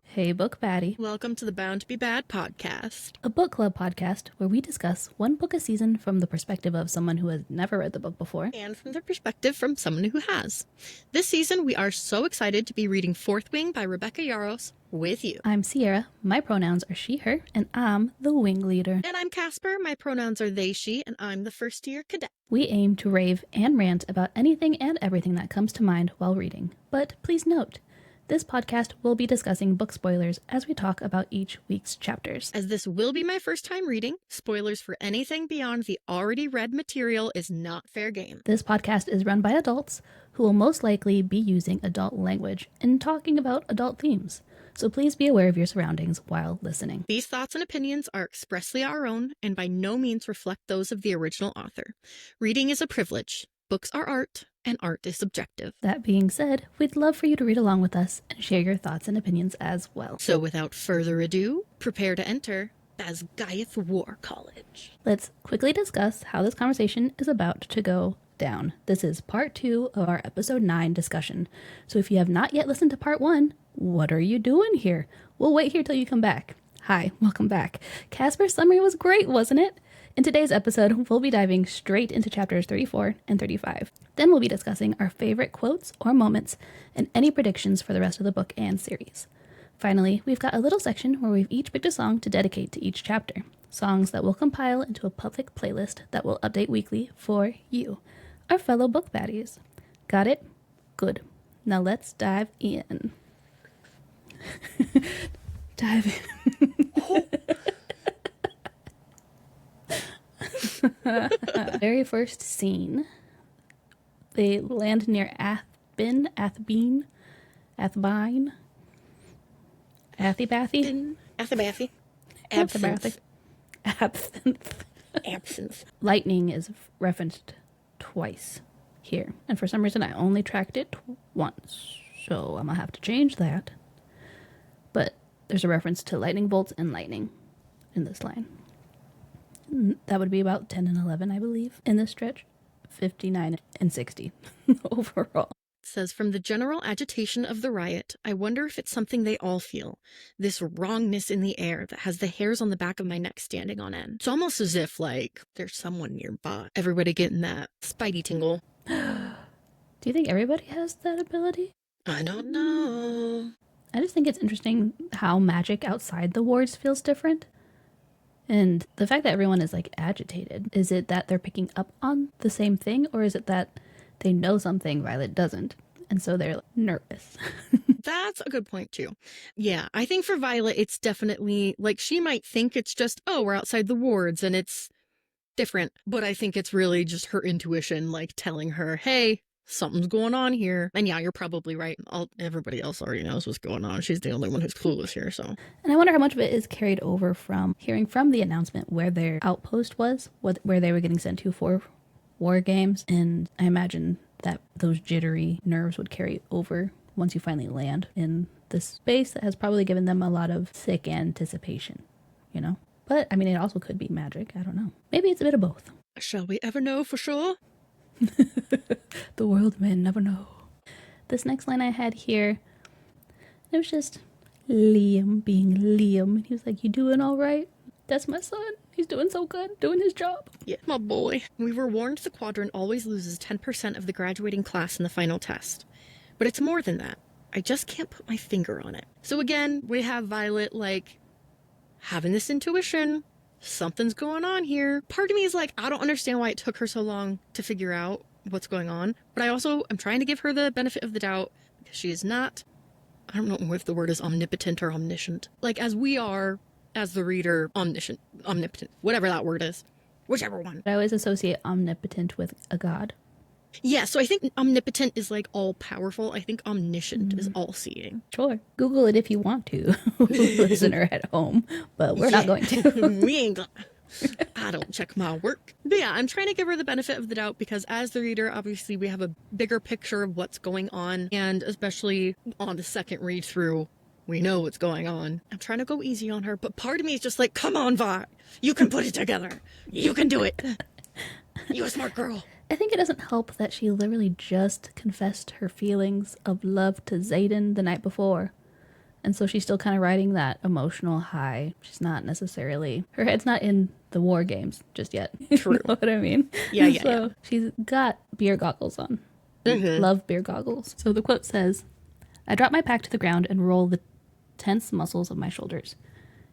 Hey, Book Baddie. Welcome to the Bound to be Bad podcast. A book club podcast where we discuss one book a season from the perspective of someone who has never read the book before. And from the perspective from someone who has. This season, we are so excited to be reading Fourth Wing by Rebecca Yarros with you. I'm Cierra. My pronouns are she, her, and I'm the wing leader. And I'm Casper. My pronouns are they, she, and I'm the first year cadet. We aim to rave and rant about anything and everything that comes to mind while reading. But please note, this podcast will be discussing book spoilers as we talk about each week's chapters. As this will be my first time reading, spoilers for anything beyond the already read material is not fair game. This podcast is run by adults who will most likely be using adult language and talking about adult themes. So please be aware of your surroundings while listening. These thoughts and opinions are expressly our own and by no means reflect those of the original author. Reading is a privilege. Books are art, and art is subjective. That being said, we'd love for you to read along with us and share your thoughts and opinions as well. So without further ado, prepare to enter Basgaith War College. Let's quickly discuss how this conversation is about to go down. This is part 2 of our episode 9 discussion. So if you have not yet listened to part 1, what are you doing here? We'll wait here till you come back. Hi, welcome back. Casper's summary was great, wasn't it? In today's episode, we'll be diving straight into chapters 34 and 35. Then we'll be discussing our favorite quotes or moments and any predictions for the rest of the book and series. Finally, we've got a little section where we've each picked a song to dedicate to each chapter. Songs that we'll compile into a public playlist that we'll update weekly for you, our fellow book baddies. Got it? Good. Now let's dive in. Dive in. Very first scene, they land near Athbine, Absinthe. Lightning is referenced twice here, and for some reason I only tracked it once, so I'm gonna have to change that. But there's a reference to lightning bolts and lightning in this line. That would be about 10 and 11, I believe, in this stretch. 59 and 60 overall. It says, from the general agitation of the riot, I wonder if it's something they all feel. This wrongness in the air that has the hairs on the back of my neck standing on end. It's almost as if, like, there's someone nearby. Everybody getting that spidey tingle. Do you think everybody has that ability? I don't know. I just think it's interesting how magic outside the wards feels different. And the fact that everyone is, like, agitated, is it that they're picking up on the same thing, or is it that they know something Violet doesn't, and so they're nervous? That's a good point, too. Yeah, I think for Violet, it's definitely, like, she might think it's just, oh, we're outside the wards, and it's different. But I think it's really just her intuition, like, telling her, hey, something's going on here. And yeah, you're probably right. Everybody else already knows what's going on. She's the only one who's clueless here, so. And I wonder how much of it is carried over from hearing from the announcement where their outpost was, where they were getting sent to for war games. And I imagine that those jittery nerves would carry over once you finally land in this space that has probably given them a lot of sick anticipation, you know? But, I mean, it also could be magic. I don't know. Maybe it's a bit of both. Shall we ever know for sure? The world may never know. This next line I had here, it was just Liam being Liam. And he was like, you doing all right? That's my son. He's doing so good, doing his job. Yeah, my boy. We were warned the quadrant always loses 10% of the graduating class in the final test. But it's more than that. I just can't put my finger on it. So again, we have Violet, like, having this intuition. Something's going on here. Part of me is like, I don't understand why it took her so long to figure out what's going on. But I also am trying to give her the benefit of the doubt because she is not, I don't know if the word is omnipotent or omniscient. Like, as we are, as the reader, omniscient, omnipotent, whatever that word is. Whichever one. I always associate omnipotent with a god. Yeah, so I think omnipotent is like all-powerful. I think omniscient is all-seeing. Sure. Google it if you want to, listener at home, but we're not going to. We ain't gonna. I don't check my work. But yeah, I'm trying to give her the benefit of the doubt because as the reader, obviously we have a bigger picture of what's going on. And especially on the second read through, we know what's going on. I'm trying to go easy on her, but part of me is just like, come on, Vi. You can put it together. You can do it. You a smart girl. I think it doesn't help that she literally just confessed her feelings of love to Xaden the night before. And so she's still kind of riding that emotional high. She's not necessarily, her head's not in the war games just yet. True. You know what I mean? Yeah, yeah, So yeah. she's got beer goggles on. Love beer goggles. So the quote says, I drop my pack to the ground and roll the tense muscles of my shoulders.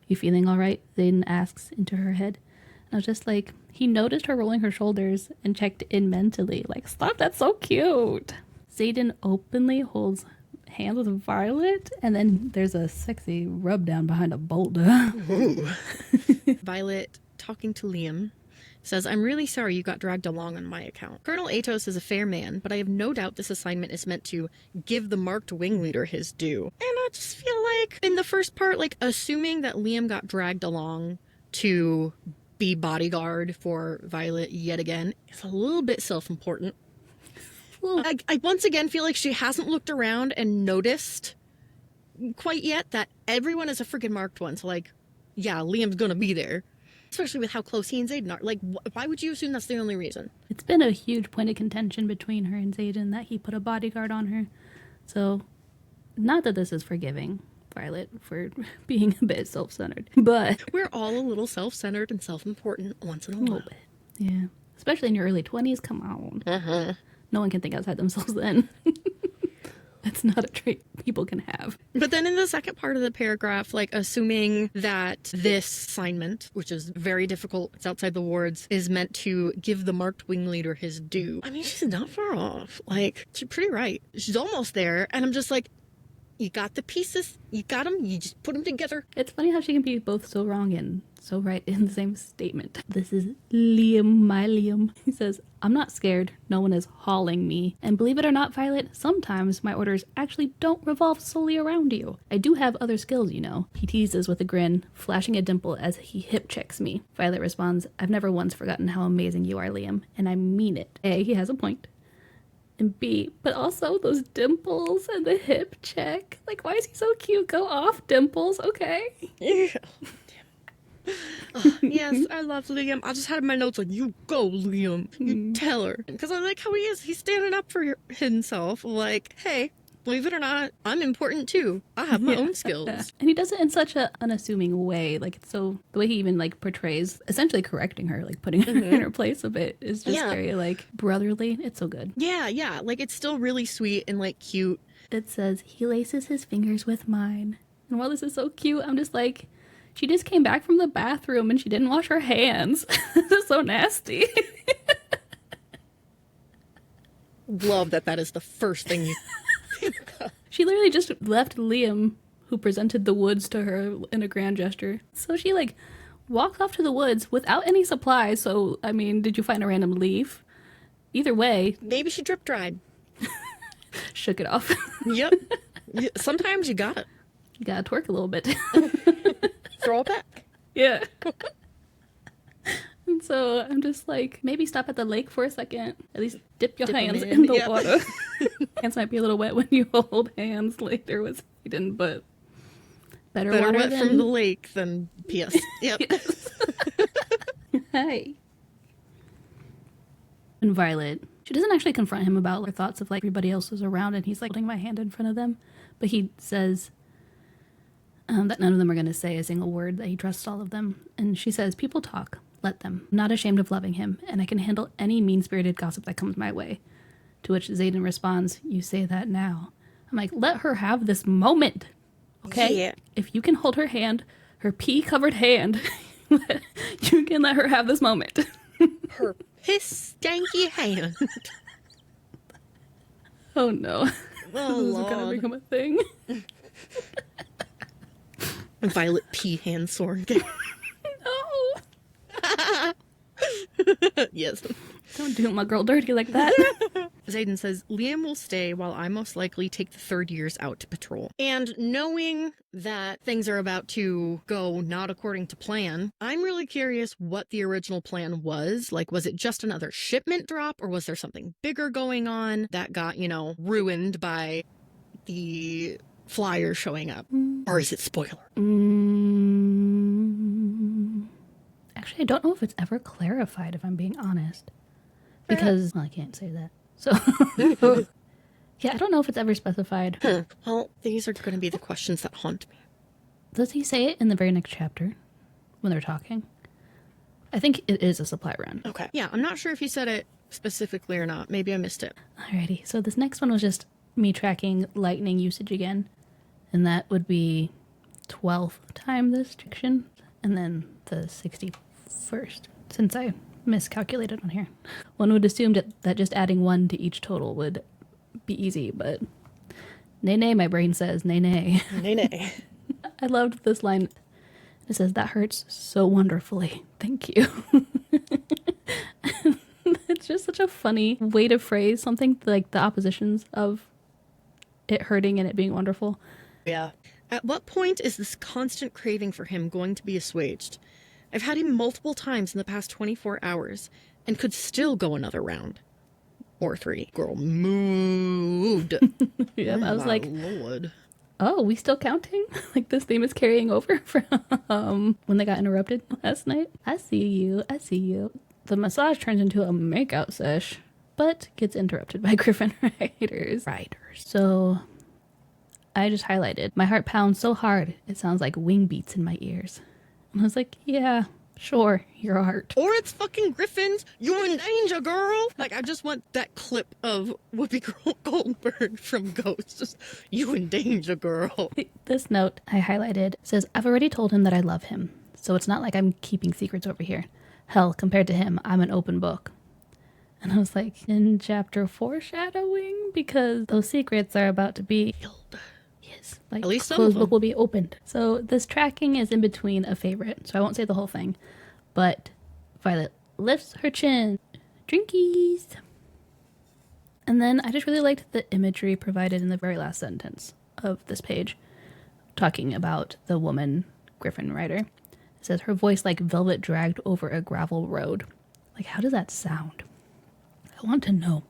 You feeling all right? Xaden asks into her head. And I was just like, he noticed her rolling her shoulders and checked in mentally. Like, stop, that's so cute. Xaden openly holds hands with Violet, and then there's a sexy rub down behind a boulder. Violet, talking to Liam, says, I'm really sorry you got dragged along on my account. Colonel Atos is a fair man, but I have no doubt this assignment is meant to give the marked wing leader his due. And I just feel like, in the first part, like, assuming that Liam got dragged along to be bodyguard for Violet yet again is a little bit self-important. I once again feel like she hasn't looked around and noticed quite yet that everyone is a freaking marked one. So, like, yeah, Liam's gonna be there. Especially with how close he and Xaden are. Like, why would you assume that's the only reason? It's been a huge point of contention between her and Xaden that he put a bodyguard on her. So, not that this is forgiving Violet for being a bit self-centered, but we're all a little self-centered and self-important once in a while. A little bit, yeah. Especially in your early 20s, come on. No one can think outside themselves then. That's not a trait people can have. But then in the second part of the paragraph, like, assuming that this assignment, which is very difficult, it's outside the wards, is meant to give the marked wing leader his due. I mean, she's not far off. Like, she's pretty right. She's almost there. And I'm just like, you got the pieces. You got them. You just put them together. It's funny how she can be both so wrong and so right in the same statement. This is Liam, my Liam. He says, I'm not scared. No one is hauling me. And believe it or not, Violet, sometimes my orders actually don't revolve solely around you. I do have other skills, you know. He teases with a grin, flashing a dimple as he hip checks me. Violet responds, I've never once forgotten how amazing you are, Liam. And I mean it. A, he has a point. And B, but also those dimples and the hip check. Like, why is he so cute? Go off, dimples, okay? Yeah. Yes, I love Liam. I just had my notes like, you go, Liam. You tell her. Because I like how he is. He's standing up for himself. Like, hey, believe it or not, I'm important too. I have my own skills. And he does it in such an unassuming way. Like, it's so, the way he even, like, portrays, essentially correcting her, like, putting her in her place a bit is just very, like, brotherly. It's so good. Yeah. Like, it's still really sweet and, like, cute. It says, he laces his fingers with mine. And while this is so cute, I'm just like, she just came back from the bathroom and she didn't wash her hands. This is so nasty. Love that is the first thing you She literally just left Liam, who presented the woods to her in a grand gesture. So she, like, walks off to the woods without any supplies. So, I mean, did you find a random leaf? Either way. Maybe she drip dried. Shook it off. Yep. Sometimes you got it. You gotta twerk a little bit. Throw it back. Yeah. And so I'm just like, maybe stop at the lake for a second. At least dip your hands in the water. Hands might be a little wet when you hold hands later with Eden, but better water wet from the lake than PS. Yep. Hey. And Violet, she doesn't actually confront him about her thoughts of, like, everybody else is around and he's, like, holding my hand in front of them. But he says that none of them are going to say a single word, that he trusts all of them. And she says, people talk. Let them. I'm not ashamed of loving him, and I can handle any mean-spirited gossip that comes my way. To which Xaden responds, you say that now. I'm like, let her have this moment, okay? Yeah. If you can hold her hand, her pee-covered hand, you can let her have this moment. Her piss-stanky hand. Oh, no. Oh, This is going to become a thing. Violet pee hand sword. No. Yes. Don't do my girl dirty like that. Xaden says, Liam will stay while I most likely take the third years out to patrol. And knowing that things are about to go not according to plan, I'm really curious what the original plan was. Like, was it just another shipment drop, or was there something bigger going on that got, ruined by the flyer showing up? Or is it spoiler? Actually, I don't know if it's ever clarified, if I'm being honest. Because, well, I can't say that. So, yeah, I don't know if it's ever specified. Well, these are going to be the questions that haunt me. Does he say it in the very next chapter when they're talking? I think it is a supply run. Okay. Yeah, I'm not sure if he said it specifically or not. Maybe I missed it. Alrighty, so this next one was just me tracking lightning usage again. And that would be 12th time this fiction, and then the 61st, since I miscalculated on here. One would assume that just adding 1 to each total would be easy, but nay, my brain says nay. Nay. I loved this line. It says, "That hurts so wonderfully. Thank you." It's just such a funny way to phrase something, like the oppositions of it hurting and it being wonderful. Yeah. At what point is this constant craving for him going to be assuaged? I've had him multiple times in the past 24 hours and could still go another round. Or 3. Girl moved. Yeah, Oh, I was my like, Lord. oh, we still counting? Like this theme is carrying over from when they got interrupted last night. I see you. The massage turns into a makeout sesh, but gets interrupted by Griffin riders. So I just highlighted, "My heart pounds so hard, it sounds like wing beats in my ears." And I was like, yeah, sure, your heart. Or it's fucking Griffins. You in danger, girl. Like, I just want that clip of Whoopi Goldberg from Ghost. Just, you in danger, girl. This note I highlighted says, "I've already told him that I love him, so it's not like I'm keeping secrets over here. Hell, compared to him, I'm an open book." And I was like, in chapter foreshadowing? Because those secrets are about to be... Yes, like At least some closed of book them. will be opened. So this tracking is in between a favorite, so I won't say the whole thing. But Violet lifts her chin. Drinkies! And then I just really liked the imagery provided in the very last sentence of this page, talking about the woman Griffin rider. It says, "Her voice like velvet dragged over a gravel road." Like, how does that sound? I want to know.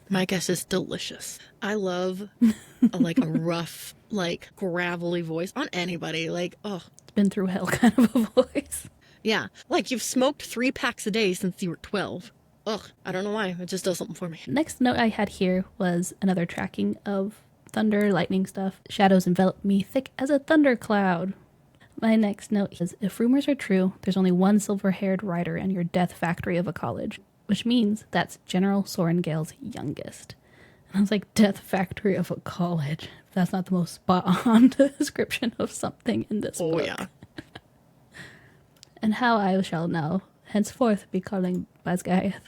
My guess is delicious. I love a rough, like, gravelly voice on anybody. Like, oh, It's been through hell kind of a voice. yeah. Like, you've smoked 3 packs a day since you were 12. Ugh, I don't know why. It just does something for me. Next note I had here was another tracking of thunder, lightning stuff. "Shadows envelop me thick as a thundercloud." My next note is, "If rumors are true, there's only one silver-haired rider in your death factory of a college, which means that's General Sorengale's youngest." And I was like, death factory of a college. That's not the most spot-on description of something in this book. Oh, yeah. "And how I shall now henceforth be calling Basgaeth."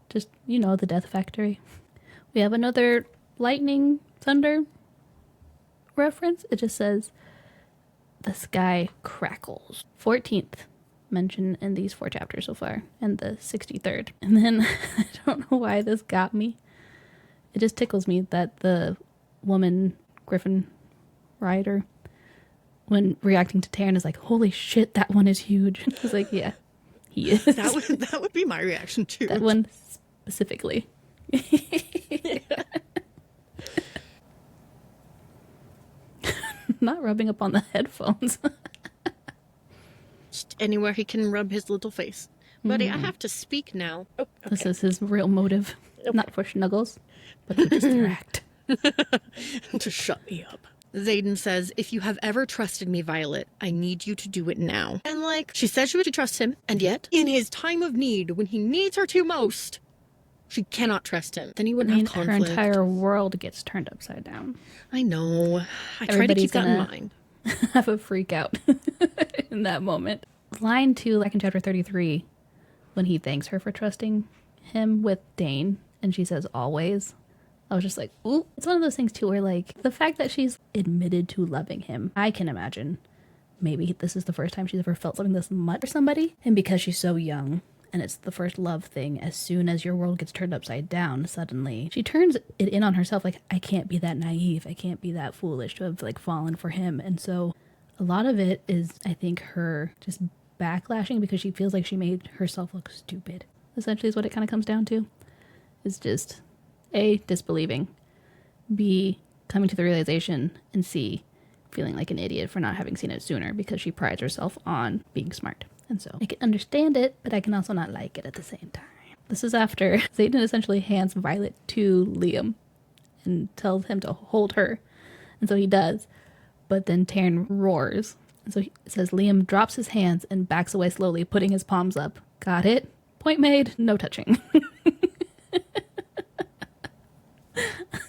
Just, the death factory. We have another lightning, thunder reference. It just says, "The sky crackles." 14th mention in these 4 chapters so far, and the 63rd. And then, I don't know why this got me. It just tickles me that the woman, Griffin rider, when reacting to Taryn, is like, "Holy shit, that one is huge." I was like, yeah, he is. That would be my reaction, too. That one specifically. Not rubbing up on the headphones. Just anywhere he can rub his little face. Buddy, I have to speak now. Oh, okay. This is his real motive. Not for snuggles, but to distract. To shut me up. Xaden says, "If you have ever trusted me, Violet, I need you to do it now." And like, she said she would trust him, and yet, in his time of need, when he needs her to most, she cannot trust him. Then he wouldn't have Her conflict. entire world gets turned upside down. I know. I try to Everybody's keep that in gonna- mind. Have a freak out in that moment. Line 2, like in chapter 33, when he thanks her for trusting him with Dane, and she says, "Always." I was just like, ooh. It's one of those things, too, where, like, the fact that she's admitted to loving him, I can imagine maybe this is the first time she's ever felt something this much for somebody. And because she's so young, and it's the first love thing, as soon as your world gets turned upside down, suddenly she turns it in on herself, like, I can't be that naive. I can't be that foolish to have, like, fallen for him. And so a lot of it is, I think, her just backlashing because she feels like she made herself look stupid. Essentially is what it kind of comes down to. It's just... A, disbelieving, B, coming to the realization, and C, feeling like an idiot for not having seen it sooner because she prides herself on being smart. And so I can understand it, but I can also not like it at the same time. This is after Xaden essentially hands Violet to Liam and tells him to hold her. And so he does. But then Taryn roars. And so he says Liam drops his hands and backs away slowly, putting his palms up. Got it? Point made, no touching.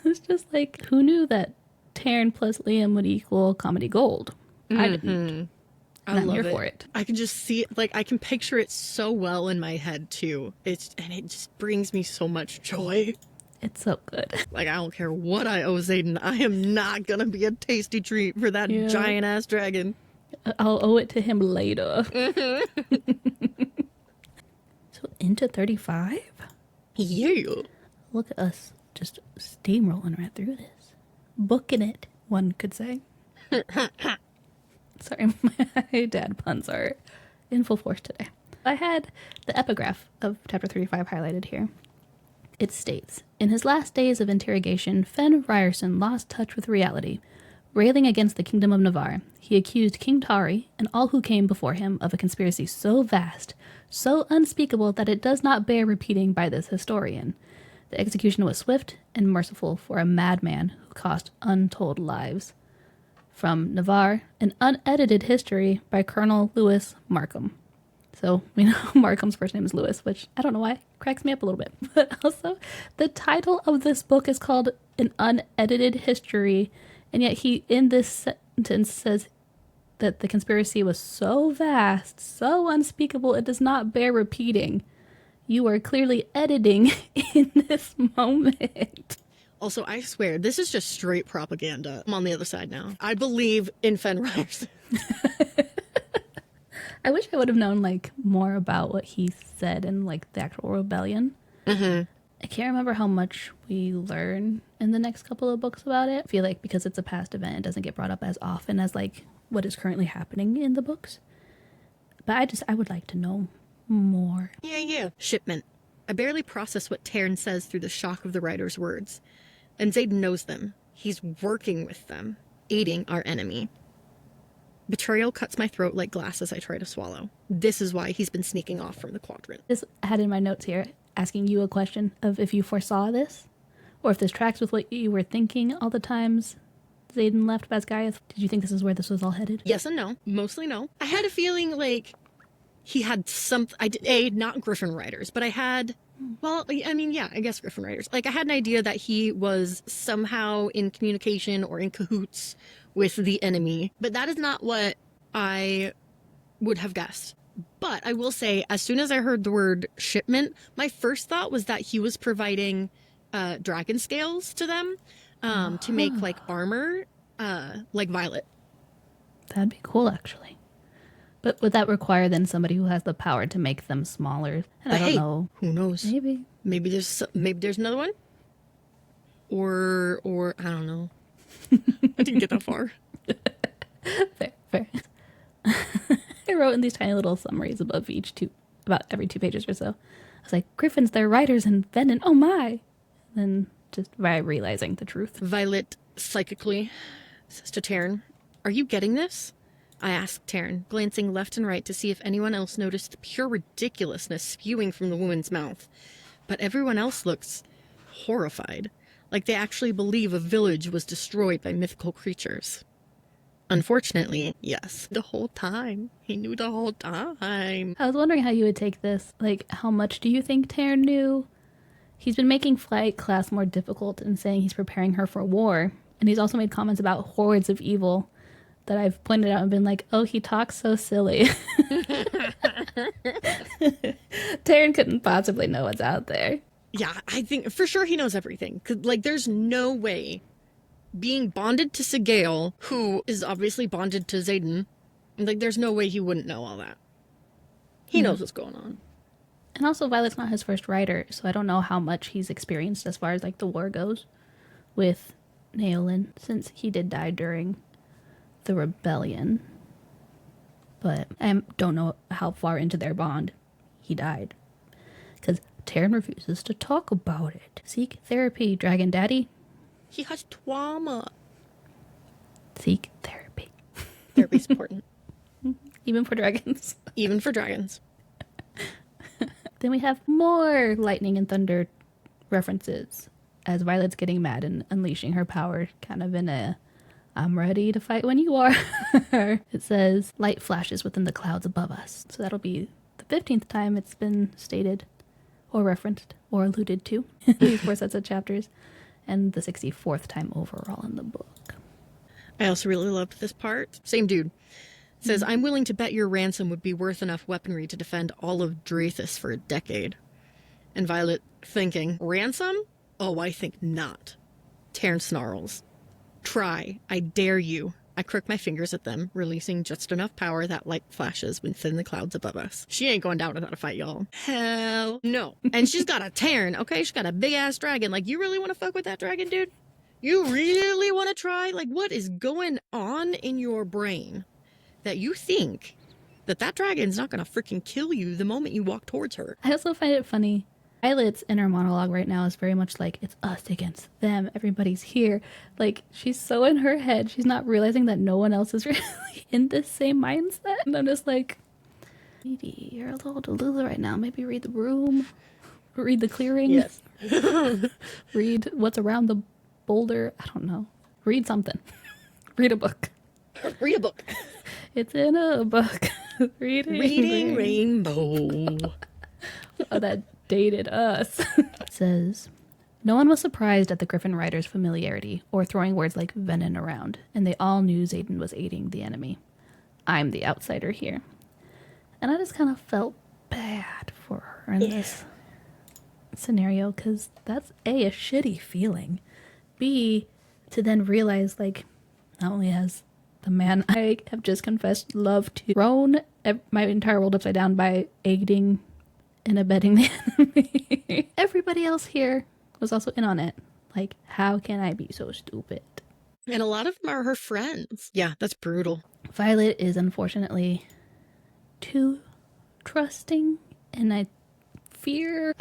It's just like, who knew that Taryn plus Liam would equal comedy gold? I didn't. I'm here for it. I can just see it, like I can picture it so well in my head too. It just brings me so much joy. It's so good. Like, I don't care what I owe Xaden. I am not gonna be a tasty treat for that giant ass dragon. I'll owe it to him later. So into 35? Yeah. Look at us just steamrolling right through this. Booking it, one could say. Sorry, my dad puns are in full force today. I had the epigraph of chapter 35 highlighted here. It states, in his last days of interrogation, Fen Ryerson lost touch with reality. Railing against the kingdom of Navarre, he accused King Tari and all who came before him of a conspiracy so vast, so unspeakable that it does not bear repeating by this historian. The execution was swift and merciful for a madman who cost untold lives. From Navarre, an unedited history by Colonel Lewis Markham. So we know Markham's first name is Lewis, which I don't know why cracks me up a little bit. But also, the title of this book is called An Unedited History, and yet he, in this sentence, says that the conspiracy was so vast, so unspeakable, it does not bear repeating. You are clearly editing in this moment. Also, I swear, this is just straight propaganda. I'm on the other side now. I believe in Fen Ryerson. I wish I would have known, like, more about what he said in, like, the actual rebellion. Mm-hmm. I can't remember how much we learn in the next couple of books about it. I feel like because it's a past event, it doesn't get brought up as often as, like, what is currently happening in the books. But I would like to know more. Yeah. Shipment. I barely process what Taryn says through the shock of the writer's words. And Xaden knows them. He's working with them, aiding our enemy. Betrayal cuts my throat like glass as I try to swallow. This is why he's been sneaking off from the quadrant. This I had in my notes here, asking you a question of if you foresaw this, or if this tracks with what you were thinking all the times Xaden left Basgaiath. Did you think this is where this was all headed? Yes and no. Mostly no. I had a feeling like he had not Griffin writers, but I had... Well, I mean, yeah, I guess Griffin writers. Like, I had an idea that he was somehow in communication or in cahoots with the enemy, but that is not what I would have guessed. But I will say, as soon as I heard the word shipment, my first thought was that he was providing dragon scales to them to make, like, armor, like Violet. That'd be cool, actually. But would that require then somebody who has the power to make them smaller? And I don't know. Who knows? Maybe there's another one. Or I don't know. I didn't get that far. Fair. I wrote in these tiny little summaries above about every 2 pages or so. I was like, Griffins, they're writers and Venom. Oh my! Then just by realizing the truth. Violet psychically says to Taryn, "Are you getting this?" I asked Taryn, glancing left and right to see if anyone else noticed the pure ridiculousness spewing from the woman's mouth. But everyone else looks horrified, like they actually believe a village was destroyed by mythical creatures. Unfortunately, yes, the whole time. He knew the whole time. I was wondering how you would take this. Like, how much do you think Taryn knew? He's been making flight class more difficult and saying he's preparing her for war. And he's also made comments about hordes of evil that I've pointed out and been like, oh, he talks so silly. Taryn couldn't possibly know what's out there. Yeah, I think for sure he knows everything. 'Cause, like, there's no way being bonded to Sigale, who is obviously bonded to Xaden, like, there's no way he wouldn't know all that. He knows what's going on. And also, Violet's not his first writer, so I don't know how much he's experienced as far as, like, the war goes with Naolin, since he did die during the rebellion. But I don't know how far into their bond he died, because Taryn refuses to talk about it. Seek therapy, Dragon Daddy. He has trauma. Seek therapy. Therapy's important. Even for dragons. Even for dragons. Then we have more lightning and thunder references as Violet's getting mad and unleashing her power, kind of in a I'm ready to fight when you are. It says, light flashes within the clouds above us. So that'll be the 15th time it's been stated or referenced or alluded to in these 4 sets of chapters, and the 64th time overall in the book. I also really loved this part. Same dude. Says, I'm willing to bet your ransom would be worth enough weaponry to defend all of Drathis for a decade. And Violet thinking, ransom? Oh, I think not. Taryn snarls. Try. I dare you. I crook my fingers at them, releasing just enough power that light flashes within the clouds above us. She ain't going down without a fight, y'all. Hell no. And she's got a Taryn, okay? She's got a big-ass dragon. Like, you really want to fuck with that dragon, dude? You really want to try? Like, what is going on in your brain that you think that dragon's not going to freaking kill you the moment you walk towards her? I also find it funny. Violet's inner monologue right now is very much like, it's us against them. Everybody's here. Like, she's so in her head. She's not realizing that no one else is really in this same mindset. And I'm just like, maybe you're a little delulu right now. Maybe read the room. Read the clearing. Yes. Read what's around the boulder. I don't know. Read something. Read a book. Read a book. It's in a book. Reading Rainbow. Oh, that dated us. It says, no one was surprised at the Griffin Riders' familiarity or throwing words like venom around, and they all knew Xaden was aiding the enemy. I'm the outsider here. And I just kind of felt bad for her in this scenario, because that's A, a shitty feeling. B, to then realize, like, not only has the man I have just confessed love to thrown my entire world upside down by aiding and abetting the enemy, everybody else here was also in on it. Like, how can I be so stupid? And a lot of them are her friends. Yeah, that's brutal. Violet is unfortunately too trusting, and I fear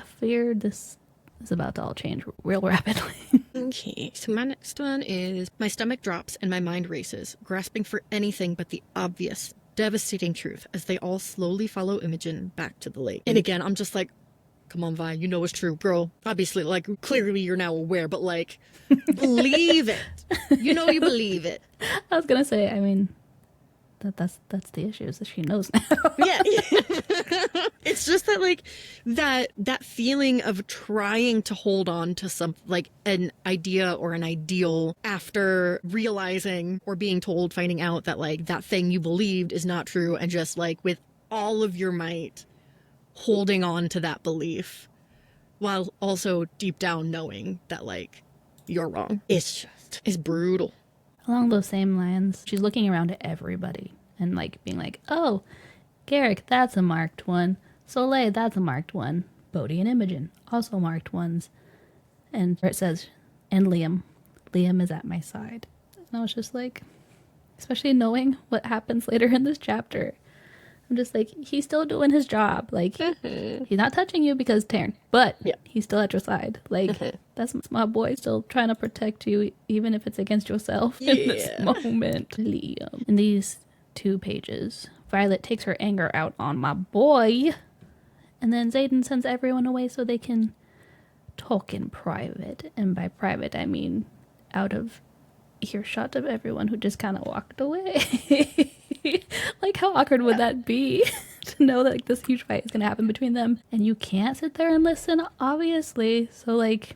this is about to all change real rapidly. Okay, so my next one is, my stomach drops and my mind races, grasping for anything but the obvious, devastating truth as they all slowly follow Imogen back to the lake. And again, I'm just like, come on, Vi, you know it's true, girl. Obviously, like, clearly you're now aware, but like, believe it. You know you believe it. I was gonna say, I mean, that's the issue, is that she knows now. Yeah. It's just that, like, that feeling of trying to hold on to some, like, an idea or an ideal after realizing or being told, finding out that, like, that thing you believed is not true, and just, like, with all of your might holding on to that belief while also deep down knowing that, like, you're wrong. It's brutal. Along those same lines, she's looking around at everybody and, like, being like, oh, Garrick, that's a marked one. Soleil, that's a marked one. Bodhi and Imogen, also marked ones. And it says, and Liam. Liam is at my side. And I was just like, especially knowing what happens later in this chapter, I'm just like, he's still doing his job. Like, he's not touching you because Taryn, but he's still at your side. Like, that's my boy, still trying to protect you, even if it's against yourself in this moment. Liam. In these 2 pages, Violet takes her anger out on my boy, and then Xaden sends everyone away so they can talk in private. And by private, I mean out of earshot of everyone who just kind of walked away. Like, how awkward would that be to know that, like, this huge fight is going to happen between them, and you can't sit there and listen, obviously. So, like,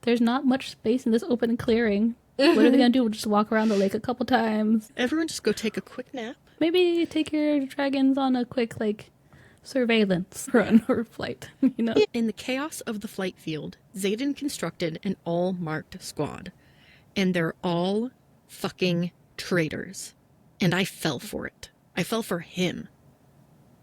there's not much space in this open clearing. What are they going to do? Just walk around the lake a couple times? Everyone just go take a quick nap. Maybe take your dragons on a quick, like, surveillance run or flight, you know? In the chaos of the flight field, Xaden constructed an all-marked squad. And they're all fucking traitors. And I fell for it. I fell for him.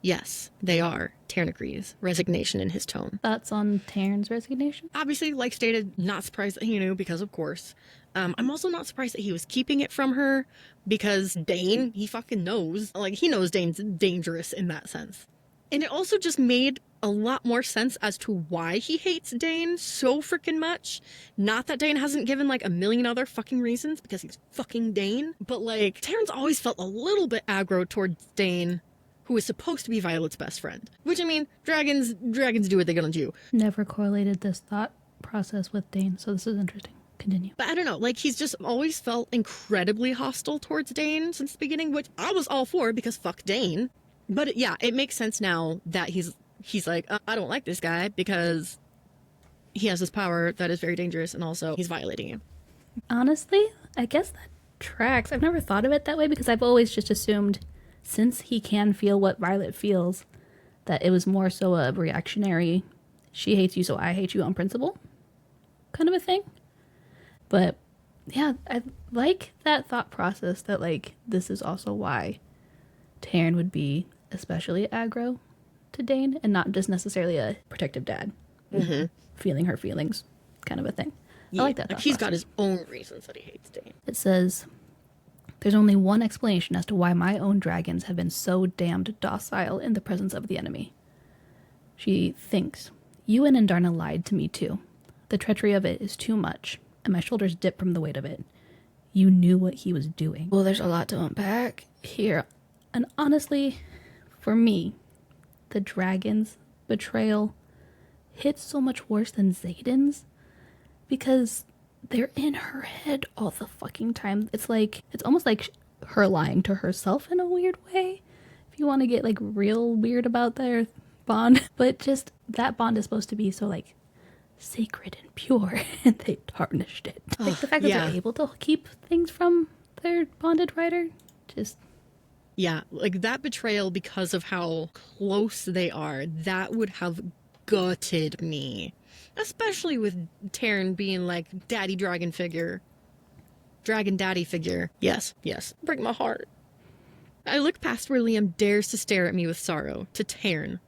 Yes, they are. Taryn agrees. Resignation in his tone. Thoughts on Taryn's resignation? Obviously, like stated, not surprised that he knew, because of course. I'm also not surprised that he was keeping it from her, because Dane, he fucking knows. Like, he knows Dane's dangerous in that sense. And it also just made a lot more sense as to why he hates Dane so freaking much. Not that Dane hasn't given, like, a million other fucking reasons, because he's fucking Dane. But, like, Taryn's always felt a little bit aggro towards Dane who is supposed to be Violet's best friend. Which, I mean, dragons do what they're gonna do. Never correlated this thought process with Dane, so this is interesting. Continue. But I don't know, like, he's just always felt incredibly hostile towards Dane since the beginning, which I was all for because fuck Dane. But yeah, it makes sense now that he's like, I don't like this guy because he has this power that is very dangerous and also he's violating you. Honestly, I guess that tracks. I've never thought of it that way because I've always just assumed since he can feel what Violet feels, that it was more so a reactionary, she hates you so I hate you on principle kind of a thing. But yeah, I like that thought process that like this is also why Taryn would be especially aggro to Dane and not just necessarily a protective dad feeling her feelings kind of a thing. Yeah, I like that. Like he's got his own reasons that he hates Dane. It says, there's only one explanation as to why my own dragons have been so damned docile in the presence of the enemy. She thinks, you and Indarna lied to me too. The treachery of it is too much, and my shoulders dip from the weight of it. You knew what he was doing. Well, there's a lot to unpack here. And honestly, for me, the dragon's betrayal hits so much worse than Xaden's because they're in her head all the fucking time. It's almost like her lying to herself in a weird way, if you want to get like real weird about their bond. But just that bond is supposed to be so like sacred and pure, and they tarnished it. Like the fact that they're able to keep things from their bonded rider, just... Yeah, like that betrayal because of how close they are, that would have gutted me. Especially with Taryn being like daddy dragon figure. Dragon daddy figure. Yes, break my heart. I look past where Liam dares to stare at me with sorrow, to Taryn,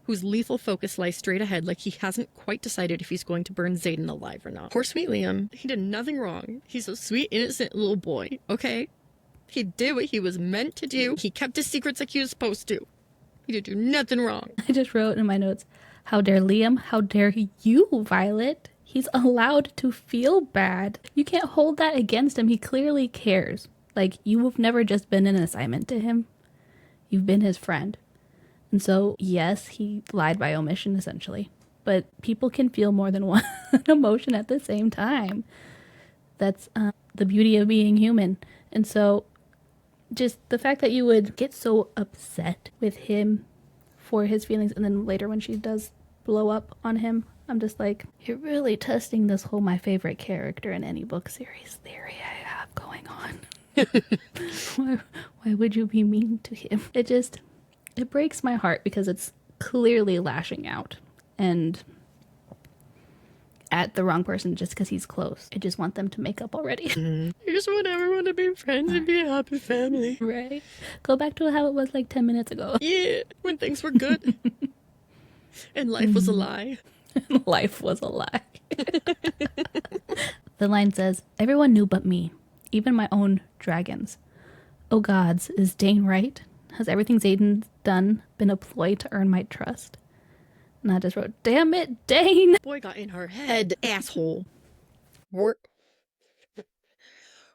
whose lethal focus lies straight ahead like he hasn't quite decided if he's going to burn Xaden alive or not. Poor sweet Liam. He did nothing wrong. He's a sweet, innocent little boy, okay? He did what he was meant to do. He kept his secrets like he was supposed to. He didn't do nothing wrong. I just wrote in my notes, how dare Liam? How dare you, Violet? He's allowed to feel bad. You can't hold that against him. He clearly cares. Like, you have never just been an assignment to him. You've been his friend. And so, yes, he lied by omission, essentially. But people can feel more than one emotion at the same time. That's the beauty of being human. And so, just the fact that you would get so upset with him for his feelings, and then later when she does blow up on him, I'm just like, you're really testing this whole my favorite character in any book series theory I have going on. Why would you be mean to him? It breaks my heart because it's clearly lashing out and at the wrong person just because he's close. I just want them to make up already. I just want everyone to be friends and be a happy family. Right. Go back to how it was like 10 minutes ago. Yeah, when things were good. And life was a lie. Life was a lie. The line says, everyone knew but me, even my own dragons. Oh gods, is Dane right? Has everything Xaden's done been a ploy to earn my trust? And I just wrote, damn it, Dane! Boy got in her head, asshole. Were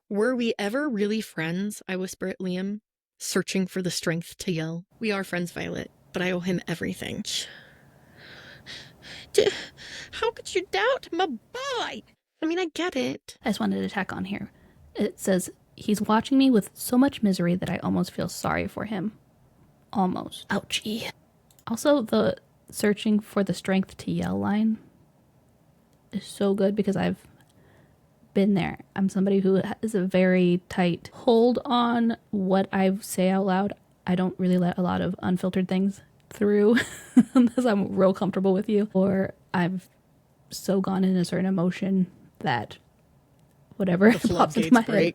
we ever really friends? I whisper at Liam, searching for the strength to yell. We are friends, Violet, but I owe him everything. How could you doubt my boy? I mean, I get it. I just wanted to tack on here. It says, he's watching me with so much misery that I almost feel sorry for him. Almost. Ouchie. Also, the searching for the strength to yell line is so good because I've been there. I'm somebody who has a very tight hold on what I say out loud. I don't really let a lot of unfiltered things through unless I'm real comfortable with you, or I've so gone in a certain emotion that whatever pops into my head.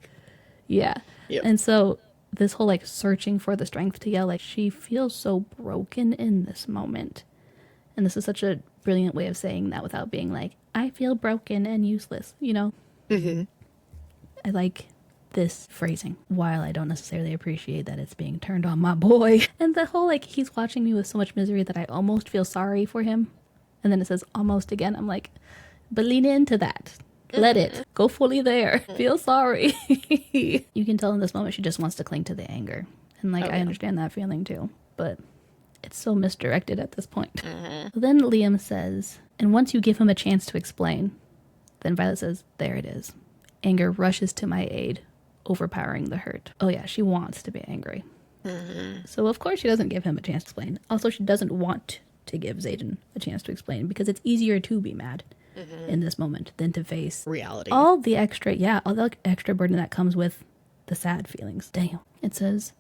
Yeah. Yep. And so this whole like searching for the strength to yell, like she feels so broken in this moment. And this is such a brilliant way of saying that without being like, I feel broken and useless, you know? Mm-hmm. I like this phrasing, while I don't necessarily appreciate that it's being turned on my boy. And the whole like, he's watching me with so much misery that I almost feel sorry for him. And then it says almost again. I'm like, but lean into that. Let it. Go fully there. Feel sorry. You can tell in this moment she just wants to cling to the anger. And like, I understand that feeling too. but it's so misdirected at this point. Then Liam says, and once you give him a chance to explain, then Violet says, there it is. Anger rushes to my aid, overpowering the hurt. Oh yeah, she wants to be angry. So of course she doesn't give him a chance to explain. Also, she doesn't want to give Xaden a chance to explain because it's easier to be mad in this moment than to face reality. All the extra burden that comes with the sad feelings. Damn. It says,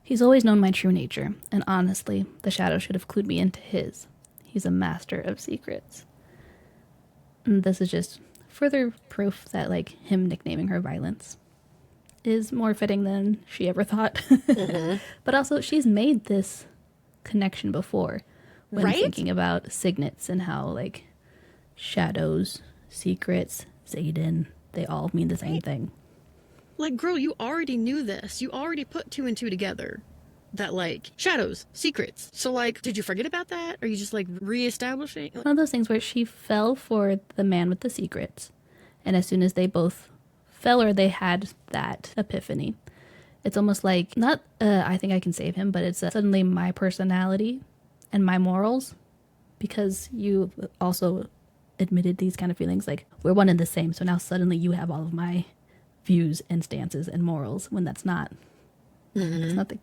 he's always known my true nature, and honestly, the shadow should have clued me into his. He's a master of secrets. And this is just further proof that, like, him nicknaming her Violence is more fitting than she ever thought. But also, she's made this connection before when thinking about signets and how, like, shadows, secrets, Xaden, they all mean the same thing. Like, girl, you already knew this. You already put 2 and 2 together. That, like, shadows, secrets. So, like, did you forget about that? Are you just, like, reestablishing? One of those things where she fell for the man with the secrets. And as soon as they both fell or they had that epiphany, it's almost like, not, I think I can save him, but it's suddenly my personality and my morals. Because you also admitted these kind of feelings. Like, we're one and the same. So now suddenly you have all of my views and stances and morals when that's not. It's not the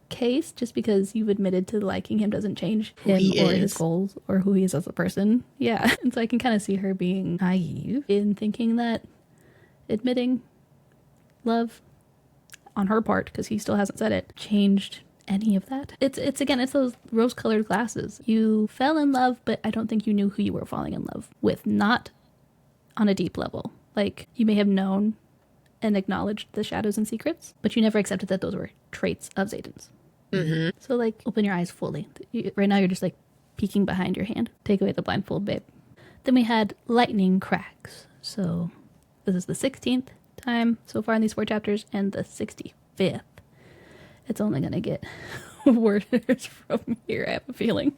case. Just because you've admitted to liking him doesn't change him or his goals or who he is as a person. Yeah. And so I can kind of see her being naive in thinking that admitting love on her part, because he still hasn't said it, changed any of that. It's those rose-colored glasses. You fell in love, but I don't think you knew who you were falling in love with. Not on a deep level. Like, you may have known and acknowledged the shadows and secrets, but you never accepted that those were traits of Xaden's. So, like, open your eyes fully. Right now you're just, like, peeking behind your hand. Take away the blindfold, babe. Then we had lightning cracks. So this is the 16th time so far in these 4 chapters and the 65th. It's only going to get worse from here, I have a feeling.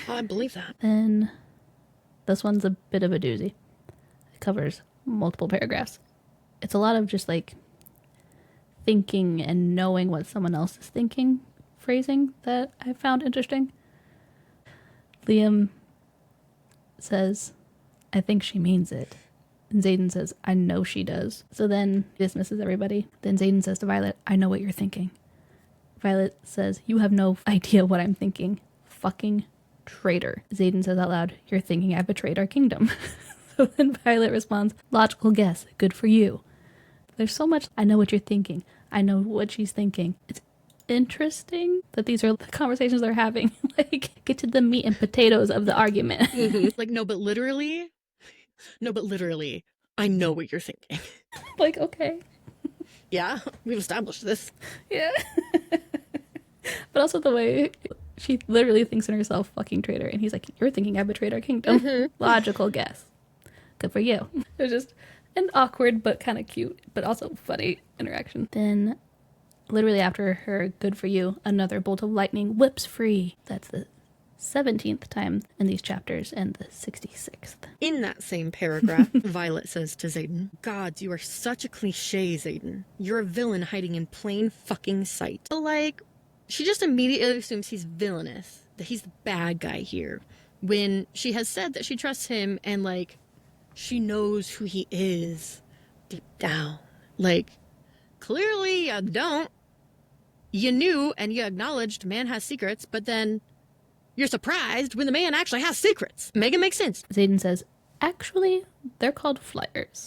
I believe that. Then this one's a bit of a doozy. It covers multiple paragraphs. It's a lot of just, like, thinking and knowing what someone else is thinking phrasing that I found interesting. Liam says, I think she means it. And Xaden says, I know she does. So then he dismisses everybody. Then Xaden says to Violet, I know what you're thinking. Violet says, you have no idea what I'm thinking. Fucking traitor. Xaden says out loud, you're thinking I betrayed our kingdom. So then Violet responds, logical guess, good for you. There's so much, I know what you're thinking. I know what she's thinking. It's interesting that these are the conversations they're having. Like, get to the meat and potatoes of the argument. Like, no, but literally, I know what you're thinking. Like, okay. Yeah, we've established this. Yeah. But also the way she literally thinks in herself, fucking traitor. And he's like, you're thinking I betrayed our kingdom. Logical guess. Good for you. It was just an awkward but kind of cute, but also funny interaction. Then, literally after her good for you, another bolt of lightning whips free. That's the 17th time in these chapters and the 66th. In that same paragraph, Violet says to Xaden, gods, you are such a cliche, Xaden. You're a villain hiding in plain fucking sight. But, like, she just immediately assumes he's villainous, that he's the bad guy here, when she has said that she trusts him and, like, she knows who he is deep down. Like, clearly you don't. You knew and you acknowledged man has secrets, but then you're surprised when the man actually has secrets. Make it make sense. Xaden says, actually, they're called flyers.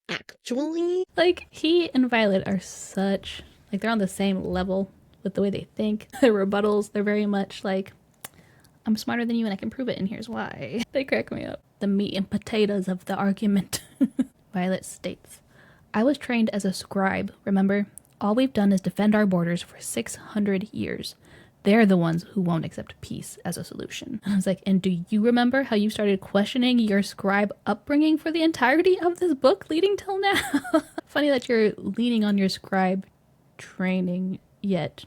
Actually? Like, he and Violet are such, like, they're on the same level with the way they think. Their rebuttals, they're very much like, I'm smarter than you and I can prove it, and here's why. They crack me up. The meat and potatoes of the argument. Violet states, I was trained as a scribe, remember? All we've done is defend our borders for 600 years. They're the ones who won't accept peace as a solution. And I was like, and do you remember how you started questioning your scribe upbringing for the entirety of this book leading till now? Funny that you're leaning on your scribe training, yet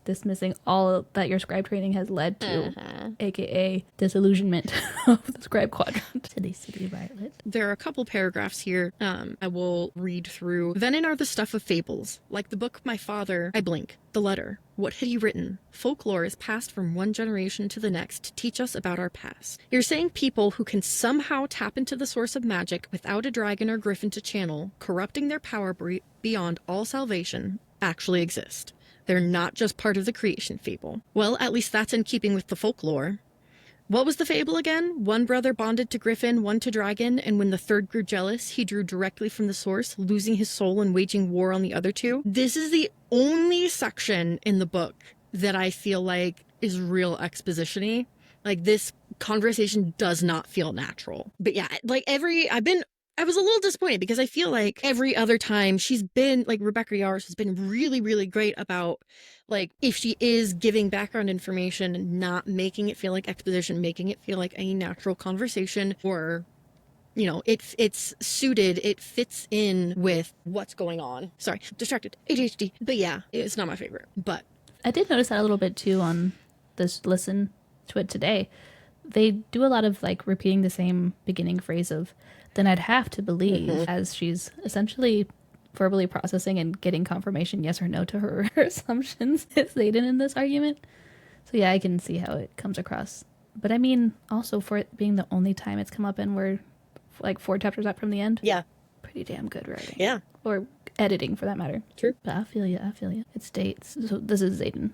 dismissing all that your scribe training has led to, aka disillusionment of the scribe quadrant. Silly Violet. There are a couple paragraphs here I will read through. Venin are the stuff of fables. Like the book my father, I blink. The letter. What had he written? Folklore is passed from one generation to the next to teach us about our past. You're saying people who can somehow tap into the source of magic without a dragon or griffin to channel, corrupting their power beyond all salvation, actually exist. They're not just part of the creation fable. Well, at least that's in keeping with the folklore. What was the fable again? One brother bonded to griffin, one to dragon, and when the third grew jealous, he drew directly from the source, losing his soul and waging war on the other two. This is the only section in the book that I feel like is real exposition-y. Like, this conversation does not feel natural. But yeah, like I was a little disappointed because I feel like every other time she's been, like, Rebecca Yarros has been really, really great about, like, if she is giving background information, not making it feel like exposition, making it feel like a natural conversation, or, you know, it's suited, it fits in with what's going on. Sorry, distracted, ADHD. But yeah, it's not my favorite. But I did notice that a little bit too on this listen to it today. They do a lot of, like, repeating the same beginning phrase of, then I'd have to believe, as she's essentially verbally processing and getting confirmation yes or no to her assumptions is Xaden in this argument. So yeah, I can see how it comes across. But I mean, also for it being the only time it's come up and we're like 4 chapters up from the end. Yeah. Pretty damn good writing. Yeah. Or editing for that matter. True. But I feel you. It states, so this is Xaden.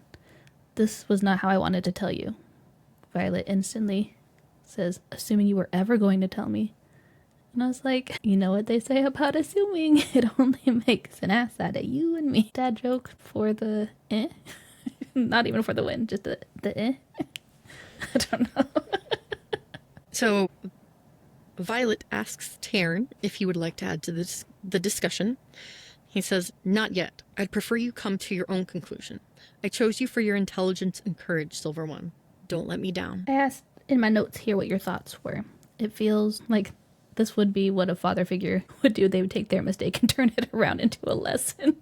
This was not how I wanted to tell you. Violet instantly says, assuming you were ever going to tell me. And I was like, you know what they say about assuming? It only makes an ass out of you and me. Dad joke for the Not even for the win, just the I don't know. So Violet asks Taryn if he would like to add to the discussion. He says, not yet. I'd prefer you come to your own conclusion. I chose you for your intelligence and courage, Silver One. Don't let me down. I asked in my notes here what your thoughts were. It feels like this would be what a father figure would do. They would take their mistake and turn it around into a lesson.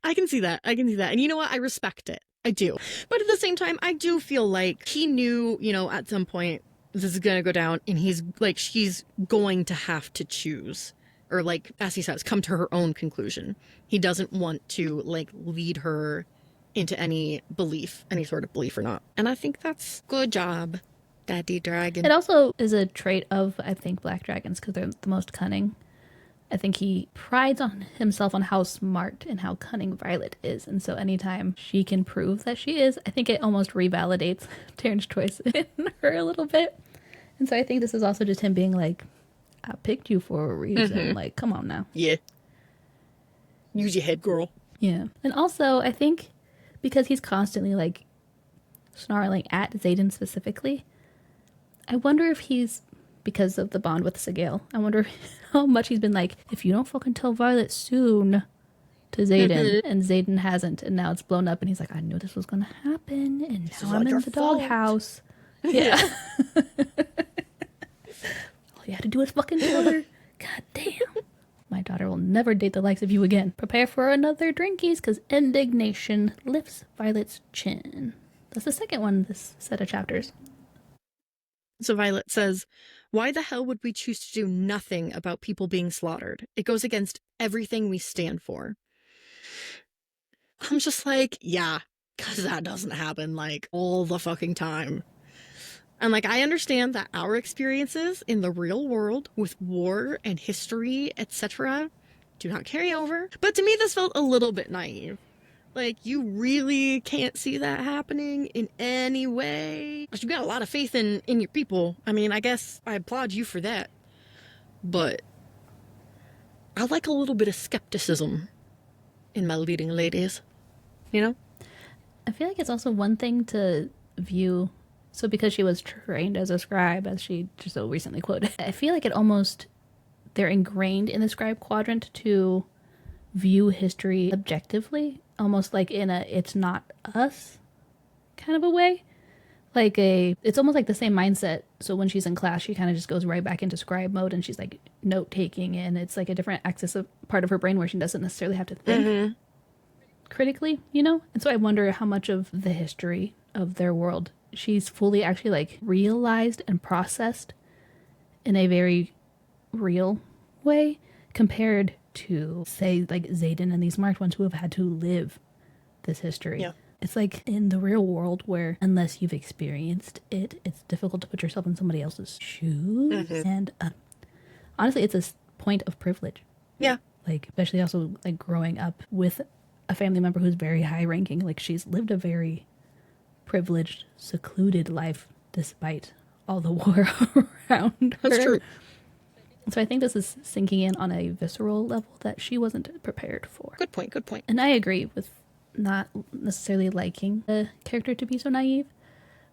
I can see that. And you know what? I respect it. I do. But at the same time, I do feel like he knew, you know, at some point this is going to go down and she's going to have to choose. Or, like, as he says, come to her own conclusion. He doesn't want to, like, lead her into any sort of belief or not. And I think that's good job, Daddy Dragon. It also is a trait of, I think, black dragons because they're the most cunning. I think he prides on himself on how smart and how cunning Violet is. And so anytime she can prove that she is, I think it almost revalidates Taryn's choice in her a little bit. And so I think this is also just him being like, I picked you for a reason. Mm-hmm. Like, come on now. Yeah. Use your head, girl. Yeah. And also, I think because he's constantly, like, snarling at Xaden specifically, I wonder if he's, because of the bond with Sigil, I wonder how much he's been like, if you don't fucking tell Violet soon to Xaden, and Xaden hasn't, and now it's blown up, and he's like, I knew this was going to happen, and now I'm in the doghouse. Yeah. All you had to do is fucking tell her. God damn. My daughter will never date the likes of you again. Prepare for another drinkies, because indignation lifts Violet's chin. That's the second one in this set of chapters. So Violet says, why the hell would we choose to do nothing about people being slaughtered? It goes against everything we stand for. I'm just like, yeah, because that doesn't happen, like, all the fucking time. And, like, I understand that our experiences in the real world with war and history, etc., do not carry over. But to me, this felt a little bit naive. Like, you really can't see that happening in any way. But you got a lot of faith in your people. I mean, I guess I applaud you for that. But I like a little bit of skepticism in my leading ladies. You know? I feel like it's also one thing to view... So because she was trained as a scribe, as she just so recently quoted, I feel like they're ingrained in the scribe quadrant to view history objectively, almost like in a it's not us kind of a way. Like it's almost like the same mindset. So when she's in class, she kind of just goes right back into scribe mode and she's like note taking, and it's like a different axis of part of her brain where she doesn't necessarily have to think. Mm-hmm. critically, you know? And so I wonder how much of the history of their world she's fully actually like realized and processed in a very real way compared to, say, like Xaden and these marked ones who have had to live this history. Yeah. It's like in the real world where unless you've experienced it, it's difficult to put yourself in somebody else's shoes. And honestly, it's a point of privilege. Yeah. Like, especially also like growing up with a family member who's very high ranking. Like, she's lived a very privileged, secluded life despite all the war around her. That's true. So I think this is sinking in on a visceral level that she wasn't prepared for. Good point. Good point. And I agree with not necessarily liking the character to be so naive,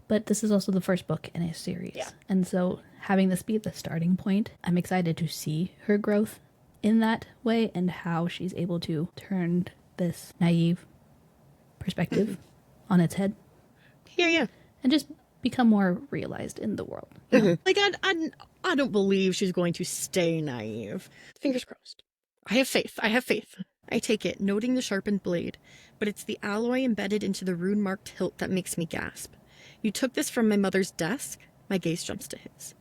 but this is also the first book in a series. Yeah. And so having this be the starting point, I'm excited to see her growth in that way and how she's able to turn this naive perspective on its head. Yeah, yeah. And just become more realized in the world. You know? Like, I don't believe she's going to stay naive. Fingers crossed. I have faith. I have faith. I take it, noting the sharpened blade, but it's the alloy embedded into the rune-marked hilt that makes me gasp. You took this from my mother's desk? My gaze jumps to his.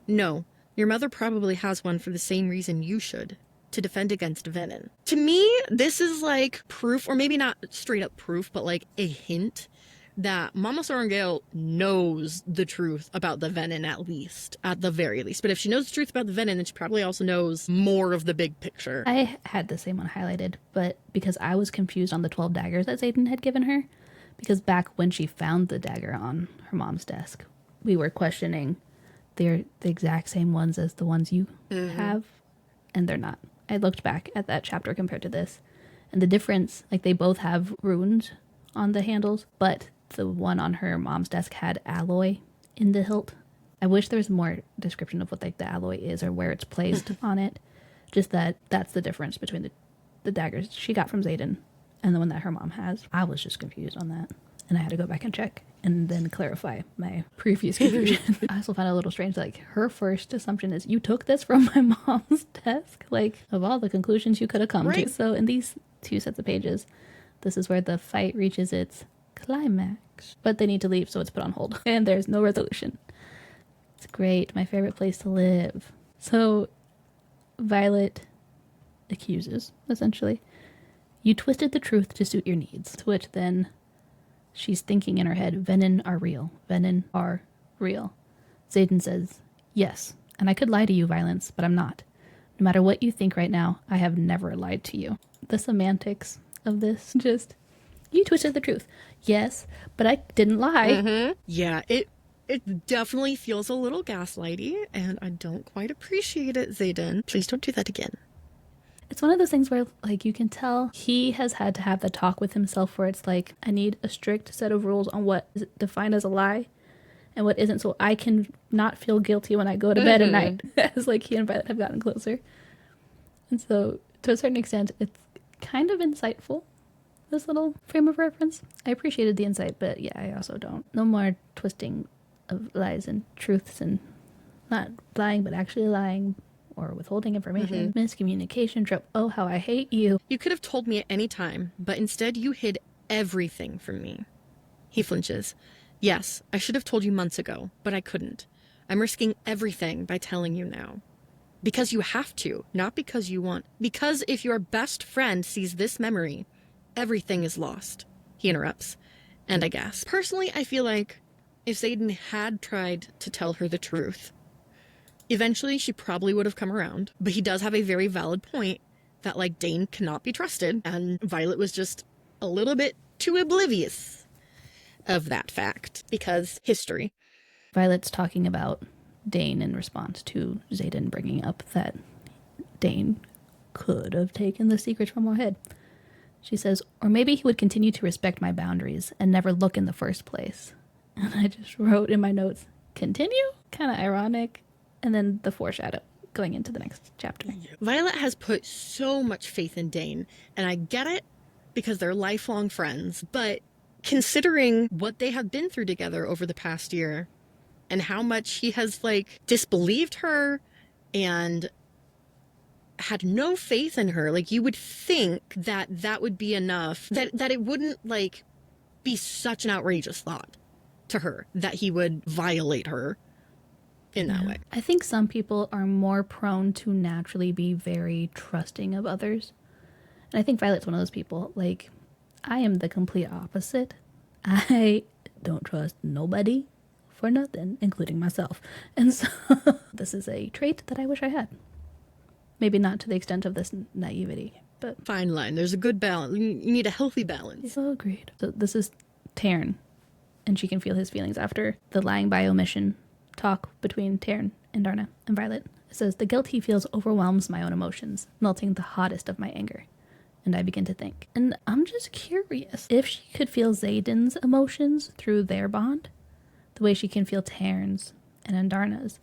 No, your mother probably has one for the same reason you should. To defend against venom. To me, this is like proof, or maybe not straight up proof, but like a hint that Mama Sorrengail knows the truth about the venom, at the very least. But if she knows the truth about the venom, then she probably also knows more of the big picture. I had the same one highlighted, but because I was confused on the 12 daggers that Xaden had given her, because back when she found the dagger on her mom's desk, we were questioning they're the exact same ones as the ones you have, and they're not. I looked back at that chapter compared to this, and the difference, like they both have runes on the handles, but the one on her mom's desk had alloy in the hilt. I wish there was more description of what like the alloy is or where it's placed on it. Just that's the difference between the daggers she got from Xaden and the one that her mom has. I was just confused on that, and I had to go back and check and then clarify my previous confusion. I also found it a little strange, like her first assumption is you took this from my mom's desk, like of all the conclusions you could have come to. So in these 2 sets of pages, this is where the fight reaches its climax, but they need to leave, so it's put on hold and there's no resolution. It's great, my favorite place to live. So Violet accuses, essentially, you twisted the truth to suit your needs, to which then she's thinking in her head, Venom are real. Venom are real. Xaden says, yes, and I could lie to you, Violence, but I'm not. No matter what you think right now, I have never lied to you. The semantics of this, just, you twisted the truth. Yes, but I didn't lie. Yeah, it definitely feels a little gaslighty, and I don't quite appreciate it, Xaden. Please don't do that again. It's one of those things where, like, you can tell he has had to have the talk with himself where it's like, I need a strict set of rules on what is defined as a lie and what isn't, so I can not feel guilty when I go to bed at night, as, like, he and Violet have gotten closer. And so, to a certain extent, it's kind of insightful, this little frame of reference. I appreciated the insight, but yeah, I also don't. No more twisting of lies and truths and not lying, but actually lying, or withholding information, miscommunication, trope. Oh, how I hate you. You could have told me at any time, but instead you hid everything from me. He flinches. Yes, I should have told you months ago, but I couldn't. I'm risking everything by telling you now. Because you have to, not because you want. Because if your best friend sees this memory, everything is lost. He interrupts, and I gasp. Personally, I feel like if Xaden had tried to tell her the truth, eventually she probably would have come around, but he does have a very valid point that, like, Dane cannot be trusted, and Violet was just a little bit too oblivious of that fact, because history. Violet's talking about Dane in response to Xaden bringing up that Dane could have taken the secrets from our head. She says, or maybe he would continue to respect my boundaries and never look in the first place. And I just wrote in my notes, continue? Kind of ironic. And then the foreshadow going into the next chapter. Violet has put so much faith in Dane, and I get it because they're lifelong friends, but considering what they have been through together over the past year and how much he has, like, disbelieved her and had no faith in her. Like, you would think that that would be enough, that it wouldn't, like, be such an outrageous thought to her that he would violate her in that way. I think some people are more prone to naturally be very trusting of others. And I think Violet's one of those people. Like, I am the complete opposite. I don't trust nobody for nothing, including myself. And so this is a trait that I wish I had. Maybe not to the extent of this naivety, but... Fine line. There's a good balance. You need a healthy balance. So agreed. So this is Taryn, and she can feel his feelings after the lying by omission talk between Taryn and Darna and Violet. It says, the guilt he feels overwhelms my own emotions, melting the hottest of my anger. And I begin to think. And I'm just curious if she could feel Xaden's emotions through their bond, the way she can feel Taryn's and Andarna's.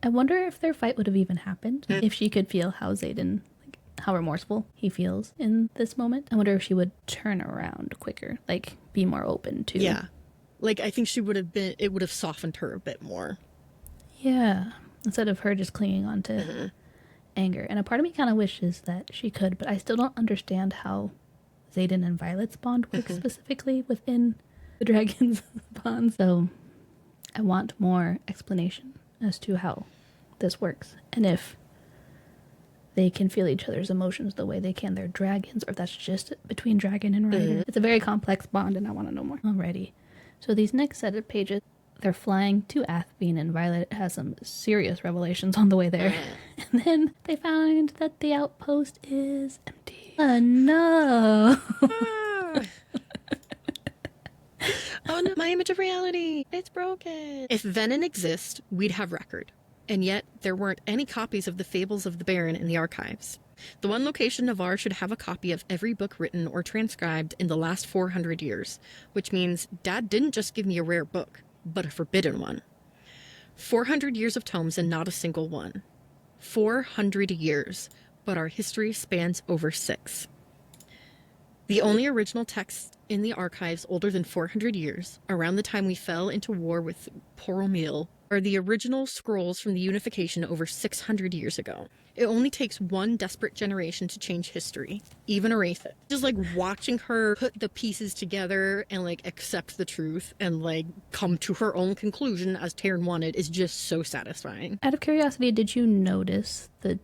I wonder if their fight would have even happened, if she could feel how Xaden, like, how remorseful he feels in this moment. I wonder if she would turn around quicker, like, be more open to... Yeah. Like, I think she would have been, it would have softened her a bit more. Yeah. Instead of her just clinging on to anger. And a part of me kind of wishes that she could, but I still don't understand how Xaden and Violet's bond works specifically within the dragon's bond. So I want more explanation as to how this works. And if they can feel each other's emotions the way they can their dragons, or if that's just between dragon and rider. It's a very complex bond, and I want to know more. Alrighty. So these next set of pages, they're flying to Athbean, and Violet has some serious revelations on the way there. And then they find that the outpost is empty. Oh no! Oh no, my image of reality, it's broken. If Venin exists, we'd have record. And yet, there weren't any copies of the Fables of the Baron in the archives. The one location Navarre should have a copy of every book written or transcribed in the last 400 years, which means Dad didn't just give me a rare book, but a forbidden one. 400 years of tomes and not a single one. 400 years, but our history spans over 6. The only original texts in the archives older than 400 years, around the time we fell into war with Poromil, are the original scrolls from the unification over 600 years ago. It only takes one desperate generation to change history, even erase it. Just like watching her put the pieces together and like accept the truth and like come to her own conclusion as Taryn wanted is just so satisfying. Out of curiosity, did you notice the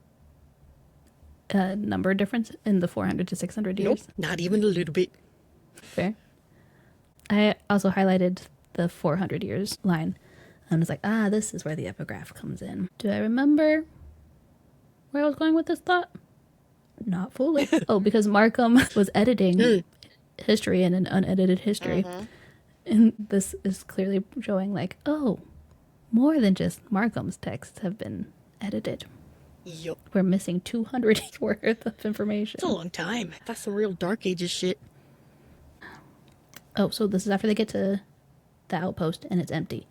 number difference in the 400 to 600 years? Nope, not even a little bit. Fair. I also highlighted the 400 years line. I was like, this is where the epigraph comes in. Do I remember where I was going with this thought? Not fully. Oh, because Markham was editing history in an unedited history. And this is clearly showing like, oh, more than just Markham's texts have been edited. Yup. We're missing 200 worth of information. It's a long time. That's some real Dark Ages shit. Oh, so this is after they get to the outpost and it's empty.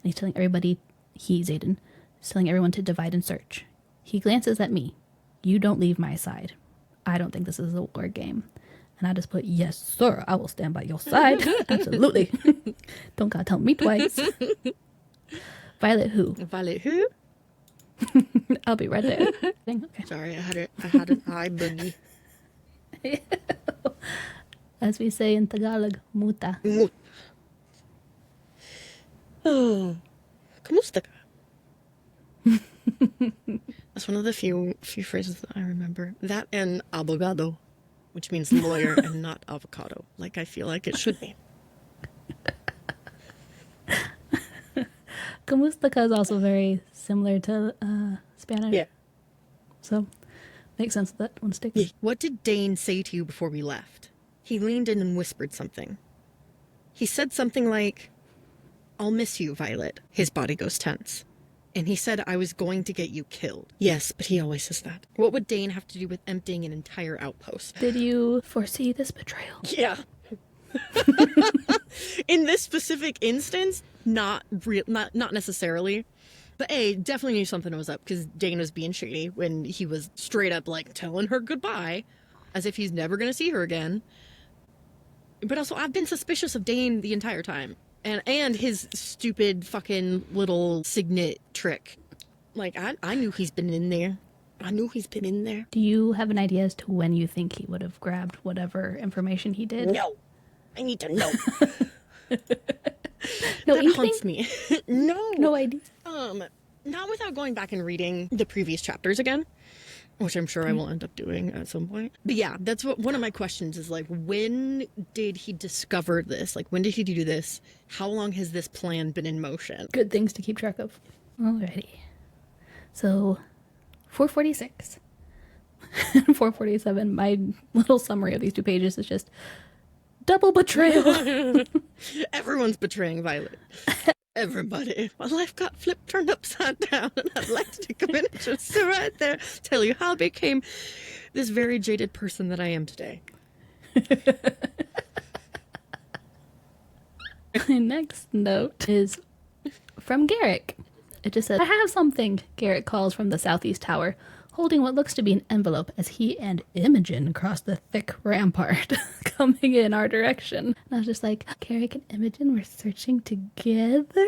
And he's telling everybody, Xaden, is telling everyone to divide and search. He glances at me. You don't leave my side. I don't think this is a war game. And I just put, yes, sir, I will stand by your side. Absolutely. Don't gotta tell me twice. Violet who? Violet who? I'll be right there. Okay. Sorry, I had an eye boogie. As we say in Tagalog, muta. Oh, kamusta ka? That's one of the few phrases that I remember. That and abogado, which means lawyer and not avocado, like I feel like it should be. Kamusta ka is also very similar to Spanish. Yeah. So, makes sense that one sticks. Yeah. What did Dane say to you before we left? He leaned in and whispered something. He said something like, I'll miss you, Violet. His body goes tense. And he said I was going to get you killed. Yes, but he always says that. What would Dane have to do with emptying an entire outpost? Did you foresee this betrayal? Yeah. In this specific instance, not necessarily. But definitely knew something was up because Dane was being shady when he was straight up like telling her goodbye as if he's never going to see her again. But also, I've been suspicious of Dane the entire time. And his stupid fucking little signet trick. Like, I knew he's been in there. I knew he's been in there. Do you have an idea as to when you think he would have grabbed whatever information he did? No. I need to know. No, that haunts me. No. No idea. Not without going back and reading the previous chapters again, which I'm sure I will end up doing at some point. But yeah, that's what one of my questions is, like, when did he discover this? Like, when did he do this? How long has this plan been in motion? Good things to keep track of. Alrighty. So, 446. 447, my little summary of these 2 pages is just double betrayal. Everyone's betraying Violet. Everybody. My life got flipped, turned upside down, and I'd like to take a minute just to right there tell you how I became this very jaded person that I am today. My next note is from Garrick. It just says, I have something, Garrick calls from the southeast tower, holding what looks to be an envelope as he and Imogen cross the thick rampart coming in our direction. And I was just like, Garrick and Imogen were searching together?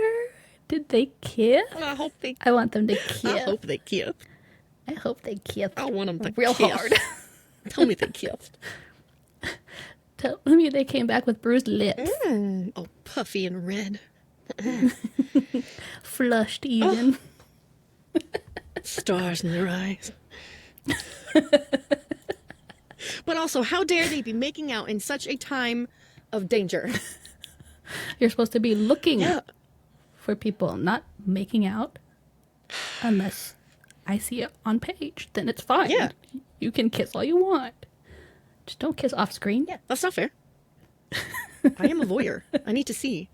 Did they kiss? I hope they... I want them to kiss. I hope they kiss. I hope they kiss. I want them to real kiss. hard. Tell me they kissed. Tell me they came back with bruised lips. Oh, puffy and red. Flushed even. Oh. Stars in their eyes. But also, how dare they be making out in such a time of danger? You're supposed to be looking for people, not making out. Unless I see it on page, then it's fine. Yeah. You can kiss all you want. Just don't kiss off screen. Yeah, that's not fair. I am a voyeur. I need to see.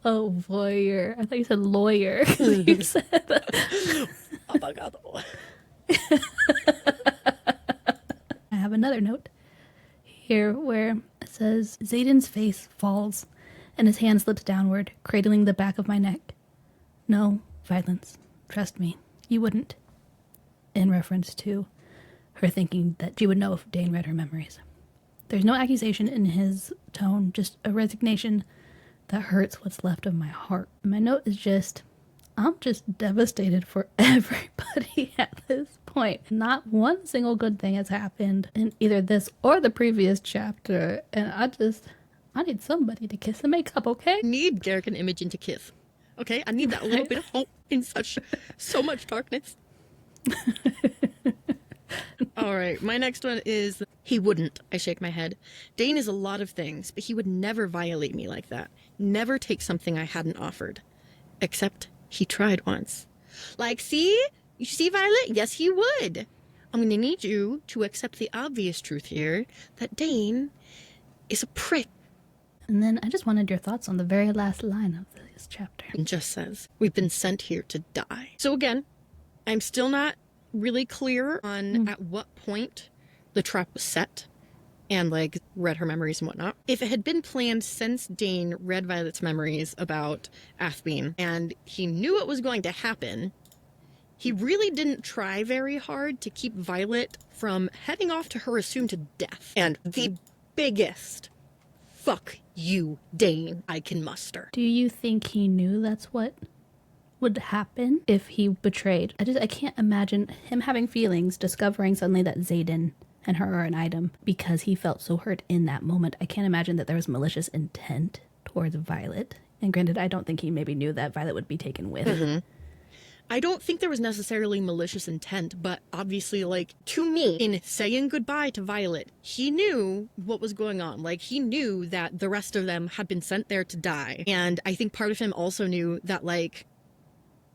Oh, voyeur. I thought you said lawyer. You said Oh my god. I have another note here where it says, Zayden's face falls and his hand slips downward, cradling the back of my neck. No violence. Trust me, you wouldn't. In reference to her thinking that she would know if Dane read her memories. There's no accusation in his tone, just a resignation that hurts what's left of my heart. My note is just, I'm just devastated for everybody at this point. Not one single good thing has happened in either this or the previous chapter, and I need somebody to kiss and make up, okay? I need Garrick and Imogen to kiss. Okay? I need that little bit of hope in so much darkness. All right, my next one is, he wouldn't. I shake my head. Dane is a lot of things, but he would never violate me like that. Never take something I hadn't offered. Except he tried once. Like, see? You see, Violet? Yes, he would. I'm going to need you to accept the obvious truth here, that Dane is a prick. And then I just wanted your thoughts on the very last line of this chapter. It just says, we've been sent here to die. So again, I'm still not really clear on at what point the trap was set and, like, read her memories and whatnot. If it had been planned since Dane read Violet's memories about Athbean and he knew it was going to happen, he really didn't try very hard to keep Violet from heading off to her assumed death. And the biggest fuck you, Dane, I can muster. Do you think he knew that's what would happen if he betrayed? I can't imagine him having feelings, discovering suddenly that Xaden and her are an item because he felt so hurt in that moment. I can't imagine that there was malicious intent towards Violet. And granted, I don't think he maybe knew that Violet would be taken with. I don't think there was necessarily malicious intent, but obviously, like, to me, in saying goodbye to Violet, he knew what was going on. Like, he knew that the rest of them had been sent there to die. And I think part of him also knew that, like,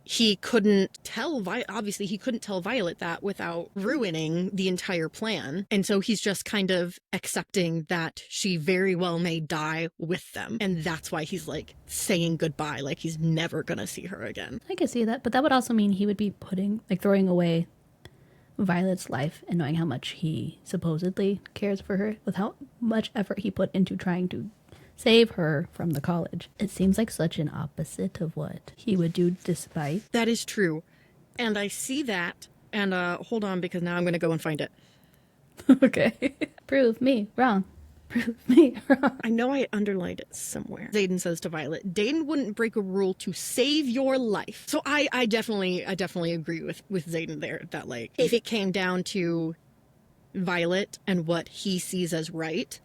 he couldn't tell obviously he couldn't tell Violet that without ruining the entire plan. And so he's just kind of accepting that she very well may die with them. And that's why he's, like, saying goodbye, like he's never gonna see her again. I could see that, but that would also mean he would be throwing away Violet's life and knowing how much he supposedly cares for her, with how much effort he put into trying to save her from the college. It seems like such an opposite of what he would do despite. That is true. And I see that. And hold on, because now I'm going to go and find it. Okay. Prove me wrong. Prove me wrong. I know I underlined it somewhere. Xaden says to Violet, Dayton wouldn't break a rule to save your life. So I definitely agree with Xaden there, that like, if it came down to Violet and what he sees as right,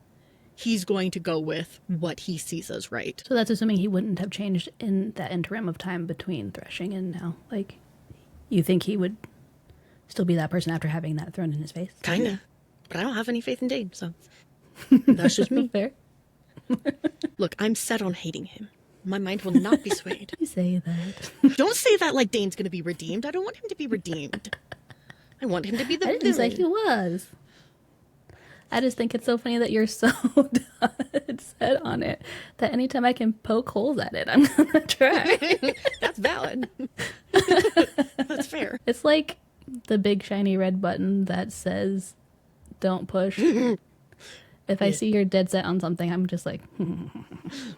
he's going to go with what he sees as right. So that's assuming he wouldn't have changed in that interim of time between threshing and now. Like, you think he would still be that person after having that thrown in his face? Kinda. But I don't have any faith in Dayton, so that's just me. Fair. Look, I'm set on hating him. My mind will not be swayed. You say that. Don't say that like Dane's going to be redeemed. I don't want him to be redeemed. I want him to be the I didn't say he was. I just think it's so funny that you're so set on it that anytime I can poke holes at it, I'm going to try. That's valid. That's fair. It's like the big shiny red button that says, don't push. If I see you're dead set on something, I'm just like,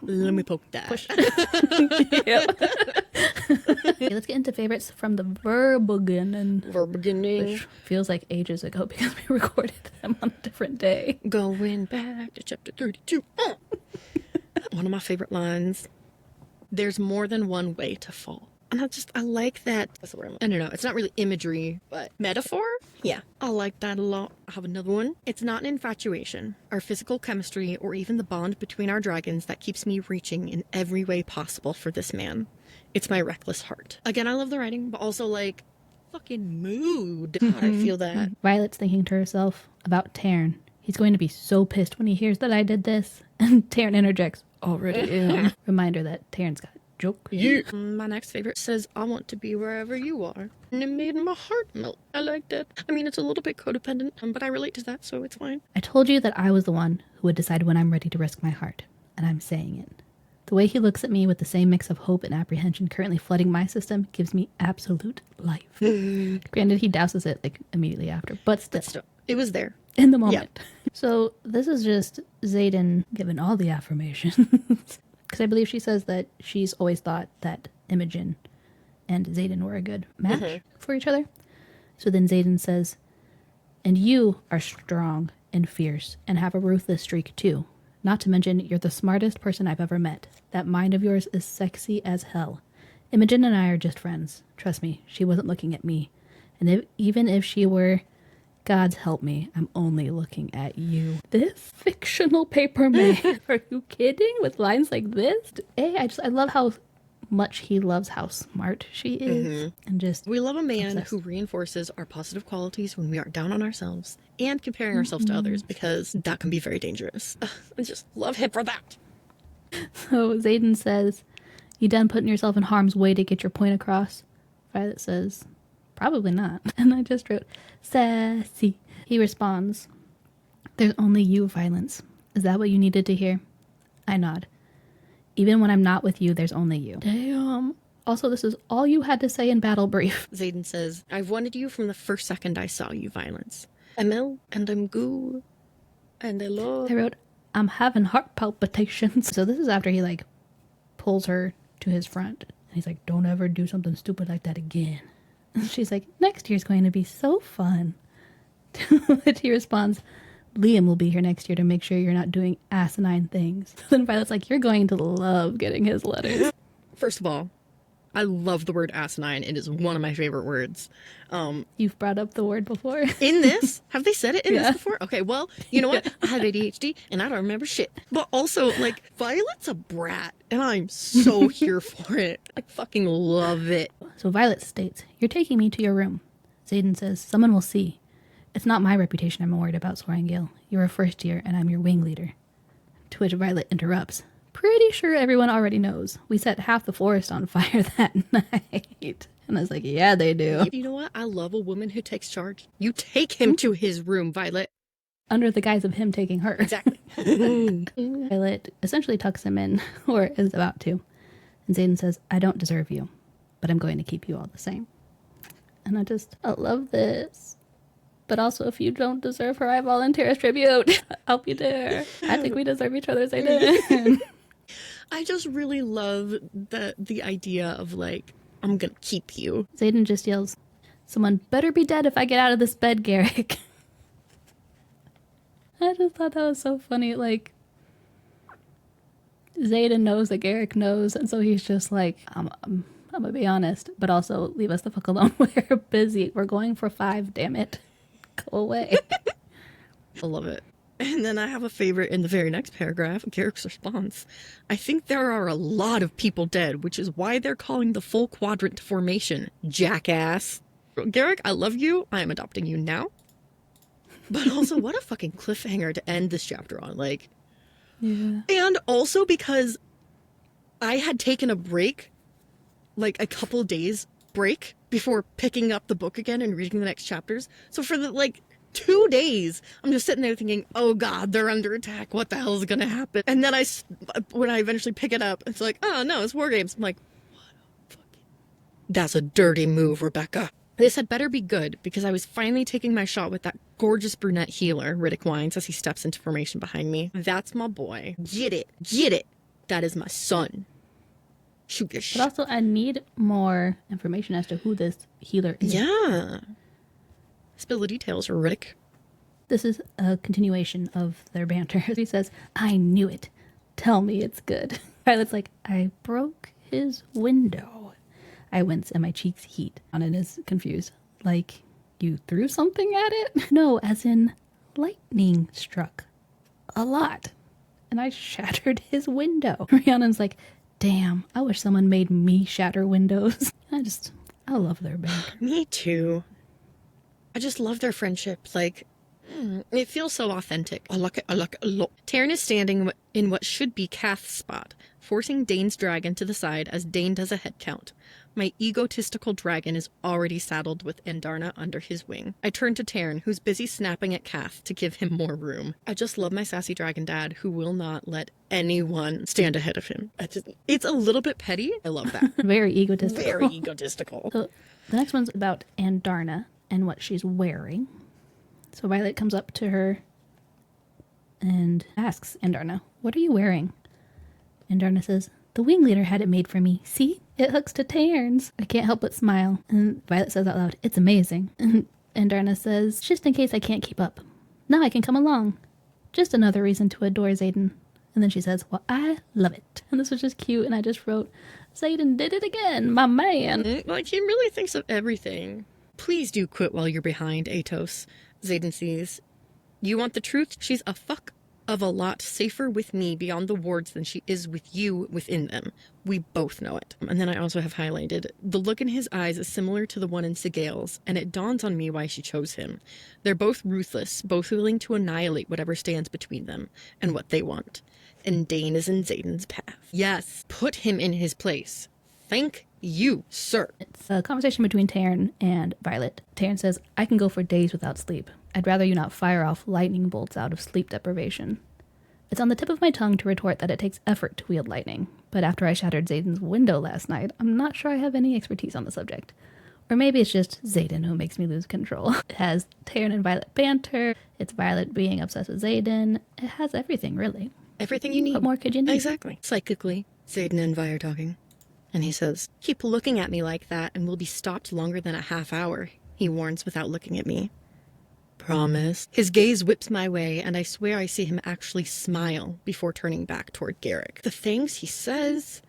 let me poke that. Push. Okay, let's get into favorites from the beginning. Which feels like ages ago because we recorded them on a different day. Going back to chapter 32. One of my favorite lines. There's more than one way to fall. And I like that. That's the word. I don't know. It's not really imagery, but metaphor? Yeah. I like that a lot. I have another one. It's not an infatuation, our physical chemistry, or even the bond between our dragons that keeps me reaching in every way possible for this man. It's my reckless heart. Again, I love the writing, but also like, fucking mood. God, I feel that. Violet's thinking to herself about Taryn. He's going to be so pissed when he hears that I did this. And Taryn interjects, already am. Reminder that Taryn's got joke. Yeah. My next favorite says, I want to be wherever you are. And it made my heart melt. I like that. I mean, it's a little bit codependent, but I relate to that, so it's fine. I told you that I was the one who would decide when I'm ready to risk my heart. And I'm saying it. The way he looks at me with the same mix of hope and apprehension currently flooding my system gives me absolute life. Granted, he douses it like immediately after, but still. It was there. In the moment. Yeah. So this is just Xaden giving all the affirmations. Because I believe she says that she's always thought that Imogen and Xaden were a good match for each other. So then Xaden says, and you are strong and fierce and have a ruthless streak too. Not to mention, you're the smartest person I've ever met. That mind of yours is sexy as hell. Imogen and I are just friends. Trust me, she wasn't looking at me. And even if she were, God's help me, I'm only looking at you. This fictional paper man. Are you kidding? With lines like this? I love how much he loves how smart she is. And just we love a man obsessed. who reinforces our positive qualities when we are down on ourselves and comparing ourselves to others, because that can be very dangerous. I just love him for that. So Xaden says, you done putting yourself in harm's way to get your point across? Violet says, probably not. And I just wrote, sassy. He responds, there's only you, Violence. Is that what you needed to hear? I nod. Even when I'm not with you, there's only you. Damn. Also, this is all you had to say in battle brief. Xaden says, I've wanted you from the first second I saw you, Violence. I'm ill, and I'm good, and I love... I wrote, I'm having heart palpitations. So this is after he, like, pulls her to his front. And he's like, don't ever do something stupid like that again. And she's like, next year's going to be so fun. To which he responds, Liam will be here next year to make sure you're not doing asinine things. Then Violet's like, you're going to love getting his letters. First of all, I love the word asinine. It is one of my favorite words. You've brought up the word before. In this? Have they said it in this before? Okay, well, you know what? I have ADHD and I don't remember shit. But also, like, Violet's a brat and I'm so here for it. I fucking love it. So Violet states, you're taking me to your room. Xaden says, someone will see. It's not my reputation I'm worried about, Soaringale. You're a first year and I'm your wing leader. To which Violet interrupts. Pretty sure everyone already knows. We set half the forest on fire that night. And I was like, yeah, they do. You know what? I love a woman who takes charge. You take him to his room, Violet. Under the guise of him taking her. Exactly. Violet essentially tucks him in, or is about to. And Xaden says, I don't deserve you, but I'm going to keep you all the same. And I love this. But also, if you don't deserve her, I volunteer as tribute. I'll be there. I think we deserve each other, Xaden. I just really love the idea of, like, I'm gonna keep you. Xaden just yells, someone better be dead if I get out of this bed, Garrick. I just thought that was so funny. Like, Xaden knows that Garrick knows, and so he's just like, I'm gonna be honest, but also leave us the fuck alone. We're busy. We're going for 5, damn it. Go away. I love it. And then I have a favorite in the very next paragraph, Garrick's response. I think there are a lot of people dead, which is why they're calling the full quadrant formation, jackass. Garrick, I love you. I am adopting you now. But also, what a fucking cliffhanger to end this chapter on. Like, Yeah. and also because I had taken a break, like a couple days break, before picking up the book again and reading the next chapters. So for the, 2 days, I'm just sitting there thinking, oh God, they're under attack. What the hell is going to happen? And then when I eventually pick it up, it's like, oh no, it's War Games. I'm like, what a fucking... That's a dirty move, Rebecca. This had better be good, because I was finally taking my shot with that gorgeous brunette healer, Riddick whines as he steps into formation behind me. That's my boy. Get it. Get it. That is my son. Shoot your shit. But also, I need more information as to who this healer is. Yeah. Spill the details, Riddick. This is a continuation of their banter. He says, I knew it. Tell me it's good. Violet's like, I broke his window. I wince and my cheeks heat. Anan is confused. Like, you threw something at it? No, as in lightning struck. A lot. And I shattered his window. Rhiannon's like, damn, I wish someone made me shatter windows. I love their banter. Me too. I just love their friendship. Like, it feels so authentic. I like it a lot. Taryn is standing in what should be Kath's spot, forcing Dane's dragon to the side as Dane does a head count. My egotistical dragon is already saddled with Andarna under his wing. I turn to Taryn, who's busy snapping at Kath to give him more room. I just love my sassy dragon dad, who will not let anyone stand ahead of him. It's a little bit petty. I love that. Very egotistical. Very egotistical. So the next one's about Andarna and what she's wearing. So Violet comes up to her and asks Andarna, what are you wearing? Andarna says, the wing leader had it made for me. See? It hooks to Tairn's. I can't help but smile. And Violet says out loud, it's amazing. And Andarna says, just in case I can't keep up. Now I can come along. Just another reason to adore Xaden. And then she says, well, I love it. And this was just cute. And I just wrote, Xaden did it again, my man. Like, he really thinks of everything. Please do quit while you're behind, Atos. Xaden sees. You want the truth? She's a fuck of a lot safer with me beyond the wards than she is with you within them. We both know it. And then I also have highlighted, the look in his eyes is similar to the one in Sigale's, and it dawns on me why she chose him. They're both ruthless, both willing to annihilate whatever stands between them and what they want. And Dane is in Xaden's path. Yes, put him in his place. Thank you, sir. It's a conversation between Tairn and Violet. Tairn says, I can go for days without sleep. I'd rather you not fire off lightning bolts out of sleep deprivation. It's on the tip of my tongue to retort that it takes effort to wield lightning, but after I shattered Xaden's window last night, I'm not sure I have any expertise on the subject. Or maybe it's just Xaden who makes me lose control. It has Tairn and Violet banter, it's Violet being obsessed with Xaden. It has everything, really. Everything you need. What more could you need? Exactly. Psychically, Xaden and Vi are talking. And he says, keep looking at me like that and we'll be stopped longer than a half hour, he warns without looking at me. Promise. His gaze whips my way, and I swear I see him actually smile before turning back toward Garrick. The things he says,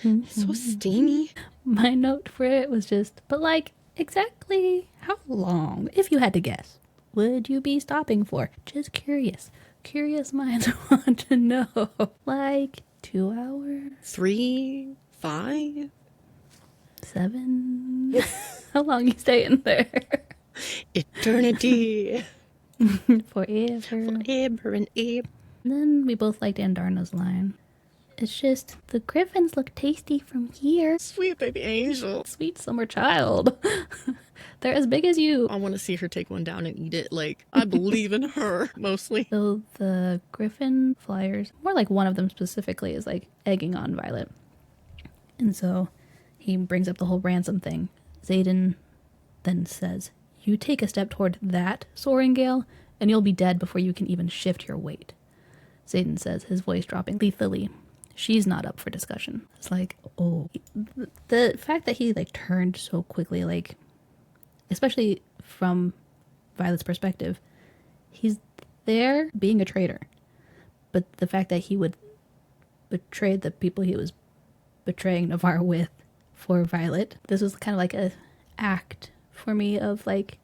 so steamy. My note for it was just, but like, exactly how long, if you had to guess, would you be stopping for? Just curious. Curious minds want to know. Like, 2 hours? 3, 5? 7? How long you staying there? Eternity. Forever. Forever and ever. And then we both liked Andarna's line. It's just, the griffins look tasty from here. Sweet baby angel. Sweet summer child. They're as big as you. I want to see her take one down and eat it. Like, I believe in her, mostly. So the griffin flyers, more like one of them specifically, is like egging on Violet. And so he brings up the whole ransom thing. Xaden then says, you take a step toward that soaring gale, and you'll be dead before you can even shift your weight. Xaden says, his voice dropping lethally. She's not up for discussion. It's like, oh. The fact that he like turned so quickly, like, especially from Violet's perspective, he's there being a traitor. But the fact that he would betray the people he was betraying Navarre with for Violet, this was kind of like a act for me of like,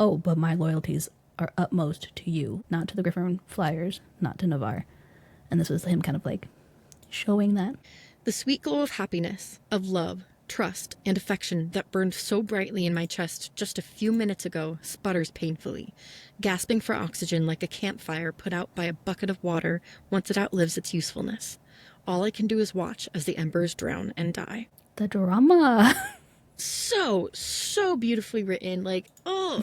oh, but my loyalties are utmost to you, not to the Griffin Flyers, not to Navarre. And this was him kind of like showing that. The sweet glow of happiness, of love, trust, and affection that burned so brightly in my chest just a few minutes ago sputters painfully, gasping for oxygen like a campfire put out by a bucket of water once it outlives its usefulness. All I can do is watch as the embers drown and die. The drama. So beautifully written. Like, oh,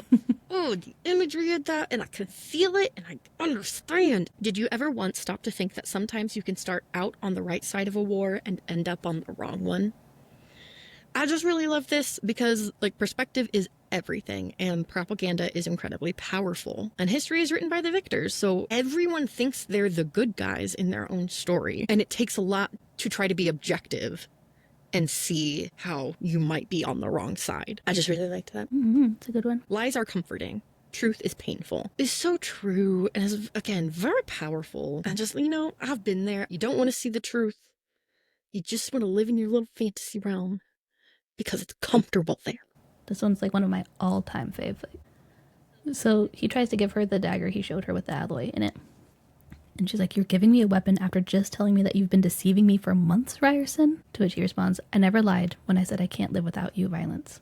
the imagery of that, and I can feel it, and I understand. Did you ever once stop to think that sometimes you can start out on the right side of a war and end up on the wrong one? I just really love this because, like, perspective is everything, and propaganda is incredibly powerful. And history is written by the victors, so everyone thinks they're the good guys in their own story. And it takes a lot to try to be objective and see how you might be on the wrong side. I just really liked that. It's a good one. Lies are comforting. Truth is painful. It's so true, and is, again, very powerful. And just, you know, I've been there. You don't want to see the truth. You just want to live in your little fantasy realm because it's comfortable there. This one's like one of my all-time favorite. So he tries to give her the dagger he showed her with the alloy in it. And she's like, you're giving me a weapon after just telling me that you've been deceiving me for months, Ryerson? To which he responds, I never lied when I said I can't live without you, Violence.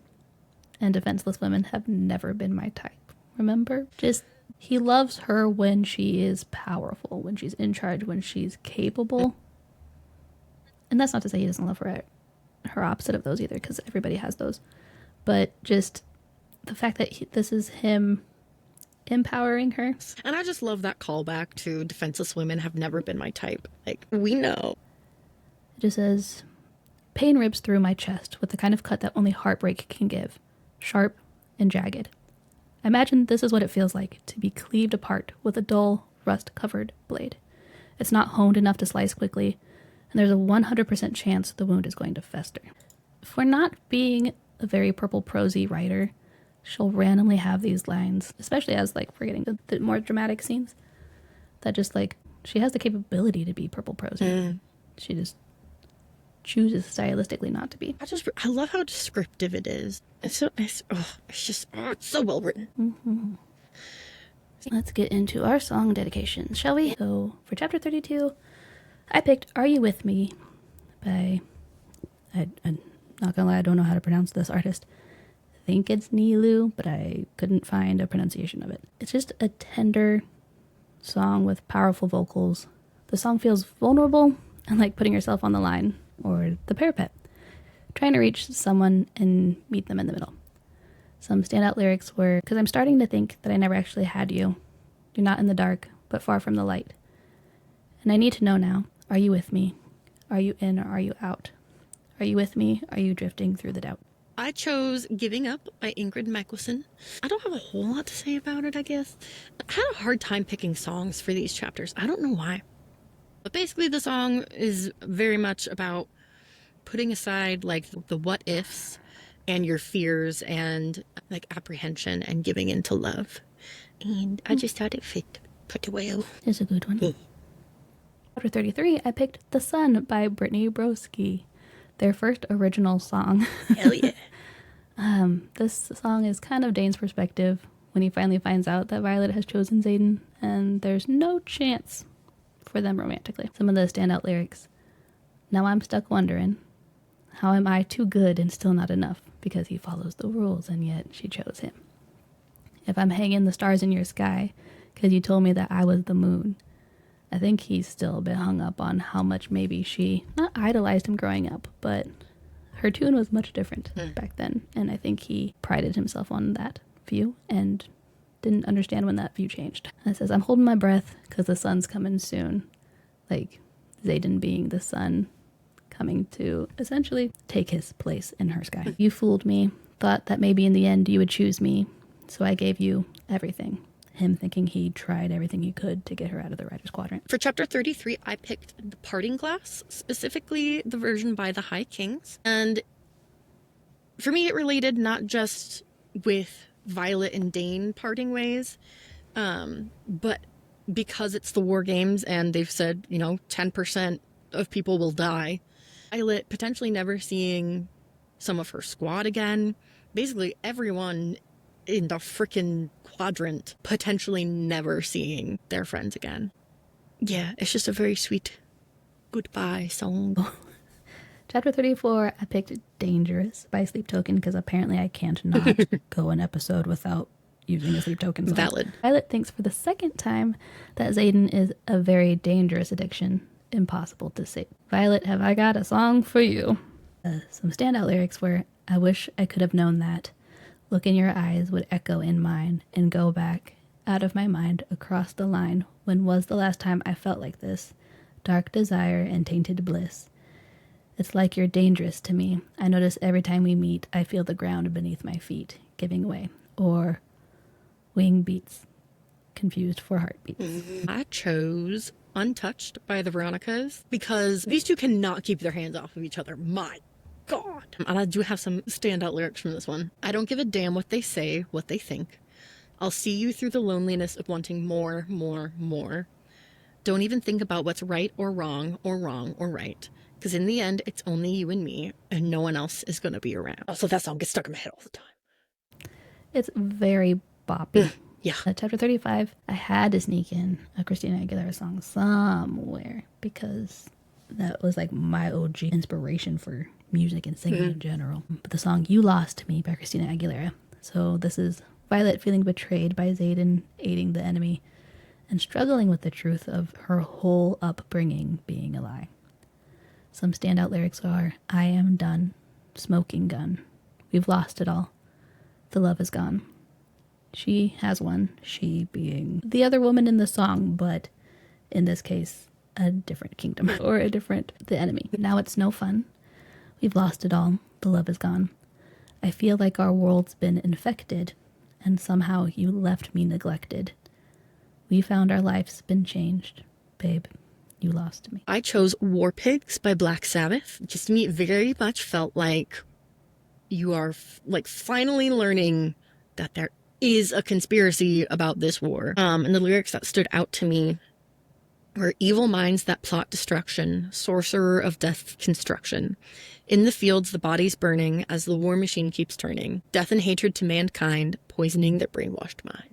And defenseless women have never been my type. Remember? Just, he loves her when she is powerful, when she's in charge, when she's capable. And that's not to say he doesn't love her opposite of those either, because everybody has those. But just the fact that this is him empowering her. And I just love that callback to defenseless women have never been my type. Like, we know. It just says, pain ribs through my chest with the kind of cut that only heartbreak can give. Sharp and jagged. I imagine this is what it feels like to be cleaved apart with a dull, rust-covered blade. It's not honed enough to slice quickly, and there's a 100% chance the wound is going to fester. For not being a very purple prosy writer, she'll randomly have these lines, especially as like we're getting the more dramatic scenes, that just like she has the capability to be purple prosy. She just chooses stylistically not to be. I love how descriptive it is. It's so nice. It's so well written. Let's get into our song dedications, shall we? So for chapter 32, I picked Are You With Me by, I'm not gonna lie, I don't know how to pronounce this artist. I think it's Nilu, but I couldn't find a pronunciation of it. It's just a tender song with powerful vocals. The song feels vulnerable and like putting yourself on the line or the parapet, trying to reach someone and meet them in the middle. Some standout lyrics were, because I'm starting to think that I never actually had you. You're not in the dark, but far from the light. And I need to know now, are you with me? Are you in or are you out? Are you with me? Are you drifting through the doubt? I chose Giving Up by Ingrid Michaelson. I don't have a whole lot to say about it, I guess. I had a hard time picking songs for these chapters. I don't know why. But basically the song is very much about putting aside like the what ifs and your fears and like apprehension and giving into love. And I just thought it fit pretty well. It's a good one. Chapter 33, I picked The Sun by Brittany Broski. Their first original song. Hell yeah. This song is kind of Dane's perspective when he finally finds out that Violet has chosen Xaden, and there's no chance for them romantically. Some of the standout lyrics. Now I'm stuck wondering, how am I too good and still not enough? Because he follows the rules, and yet she chose him. If I'm hanging the stars in your sky, because you told me that I was the moon. I think he's still a bit hung up on how much maybe she not idolized him growing up, but her tune was much different back then. And I think he prided himself on that view and didn't understand when that view changed. And it says, I'm holding my breath because the sun's coming soon. Like Xaden being the sun coming to essentially take his place in her sky. You fooled me, thought that maybe in the end you would choose me. So I gave you everything. Him thinking he tried everything he could to get her out of the Writer's Quadrant. For chapter 33, I picked The Parting Glass, specifically the version by the High Kings. And for me, it related not just with Violet and Dane parting ways, but because it's the war games and they've said, 10% of people will die. Violet potentially never seeing some of her squad again. Basically everyone in the frickin' quadrant potentially never seeing their friends again. Yeah, it's just a very sweet goodbye song. Chapter 34, I picked Dangerous by Sleep Token because apparently I can't not go an episode without using a Sleep Token song. Valid. Violet thinks for the second time that Xaden is a very dangerous addiction, impossible to save. Violet, have I got a song for you? Some standout lyrics were, I wish I could have known that. Look in your eyes would echo in mine and go back out of my mind across the line. When was the last time I felt like this? Dark desire and tainted bliss. It's like you're dangerous to me. I notice every time we meet, I feel the ground beneath my feet giving way. Or wing beats, confused for heartbeats. I chose Untouched by the Veronicas because these two cannot keep their hands off of each other. My God. And I do have some standout lyrics from this one. I don't give a damn what they say, what they think. I'll see you through the loneliness of wanting more, more, more. Don't even think about what's right or wrong or wrong or right. Because in the end, it's only you and me, and no one else is going to be around. Also, that song gets stuck in my head all the time. It's very boppy. Yeah. Chapter 35, I had to sneak in a Christina Aguilera song somewhere because that was like my OG inspiration for music and singing in general. But the song You Lost Me by Christina Aguilera. So this is Violet feeling betrayed by Xaden aiding the enemy and struggling with the truth of her whole upbringing being a lie. Some standout lyrics are, I am done, smoking gun. We've lost it all. The love is gone. She has one, she being the other woman in the song, but in this case, a different kingdom or the enemy. Now it's no fun. We've lost it all. The love is gone. I feel like our world's been infected, and somehow you left me neglected. We found our life's been changed. Babe, you lost me. I chose War Pigs by Black Sabbath. Just to me, it very much felt like you are finally learning that there is a conspiracy about this war. And the lyrics that stood out to me were evil minds that plot destruction, sorcerer of death construction. In the fields, the body's burning as the war machine keeps turning. Death and hatred to mankind, poisoning their brainwashed minds.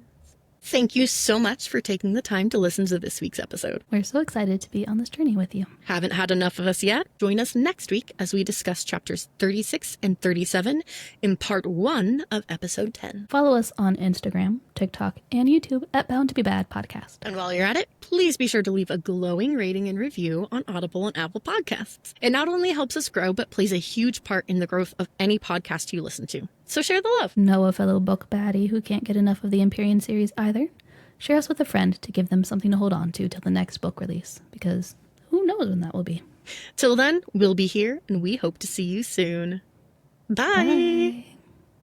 Thank you so much for taking the time to listen to this week's episode. We're so excited to be on this journey with you. Haven't had enough of us yet? Join us next week as we discuss chapters 36 and 37 in part 1 of episode 10. Follow us on Instagram, TikTok, and YouTube at Bound to Be Bad Podcast. And while you're at it, please be sure to leave a glowing rating and review on Audible and Apple Podcasts. It not only helps us grow, but plays a huge part in the growth of any podcast you listen to. So share the love. Know a fellow book baddie who can't get enough of the Empyrean series either? Share us with a friend to give them something to hold on to till the next book release, because who knows when that will be. Till then, we'll be here, and we hope to see you soon. Bye. Bye.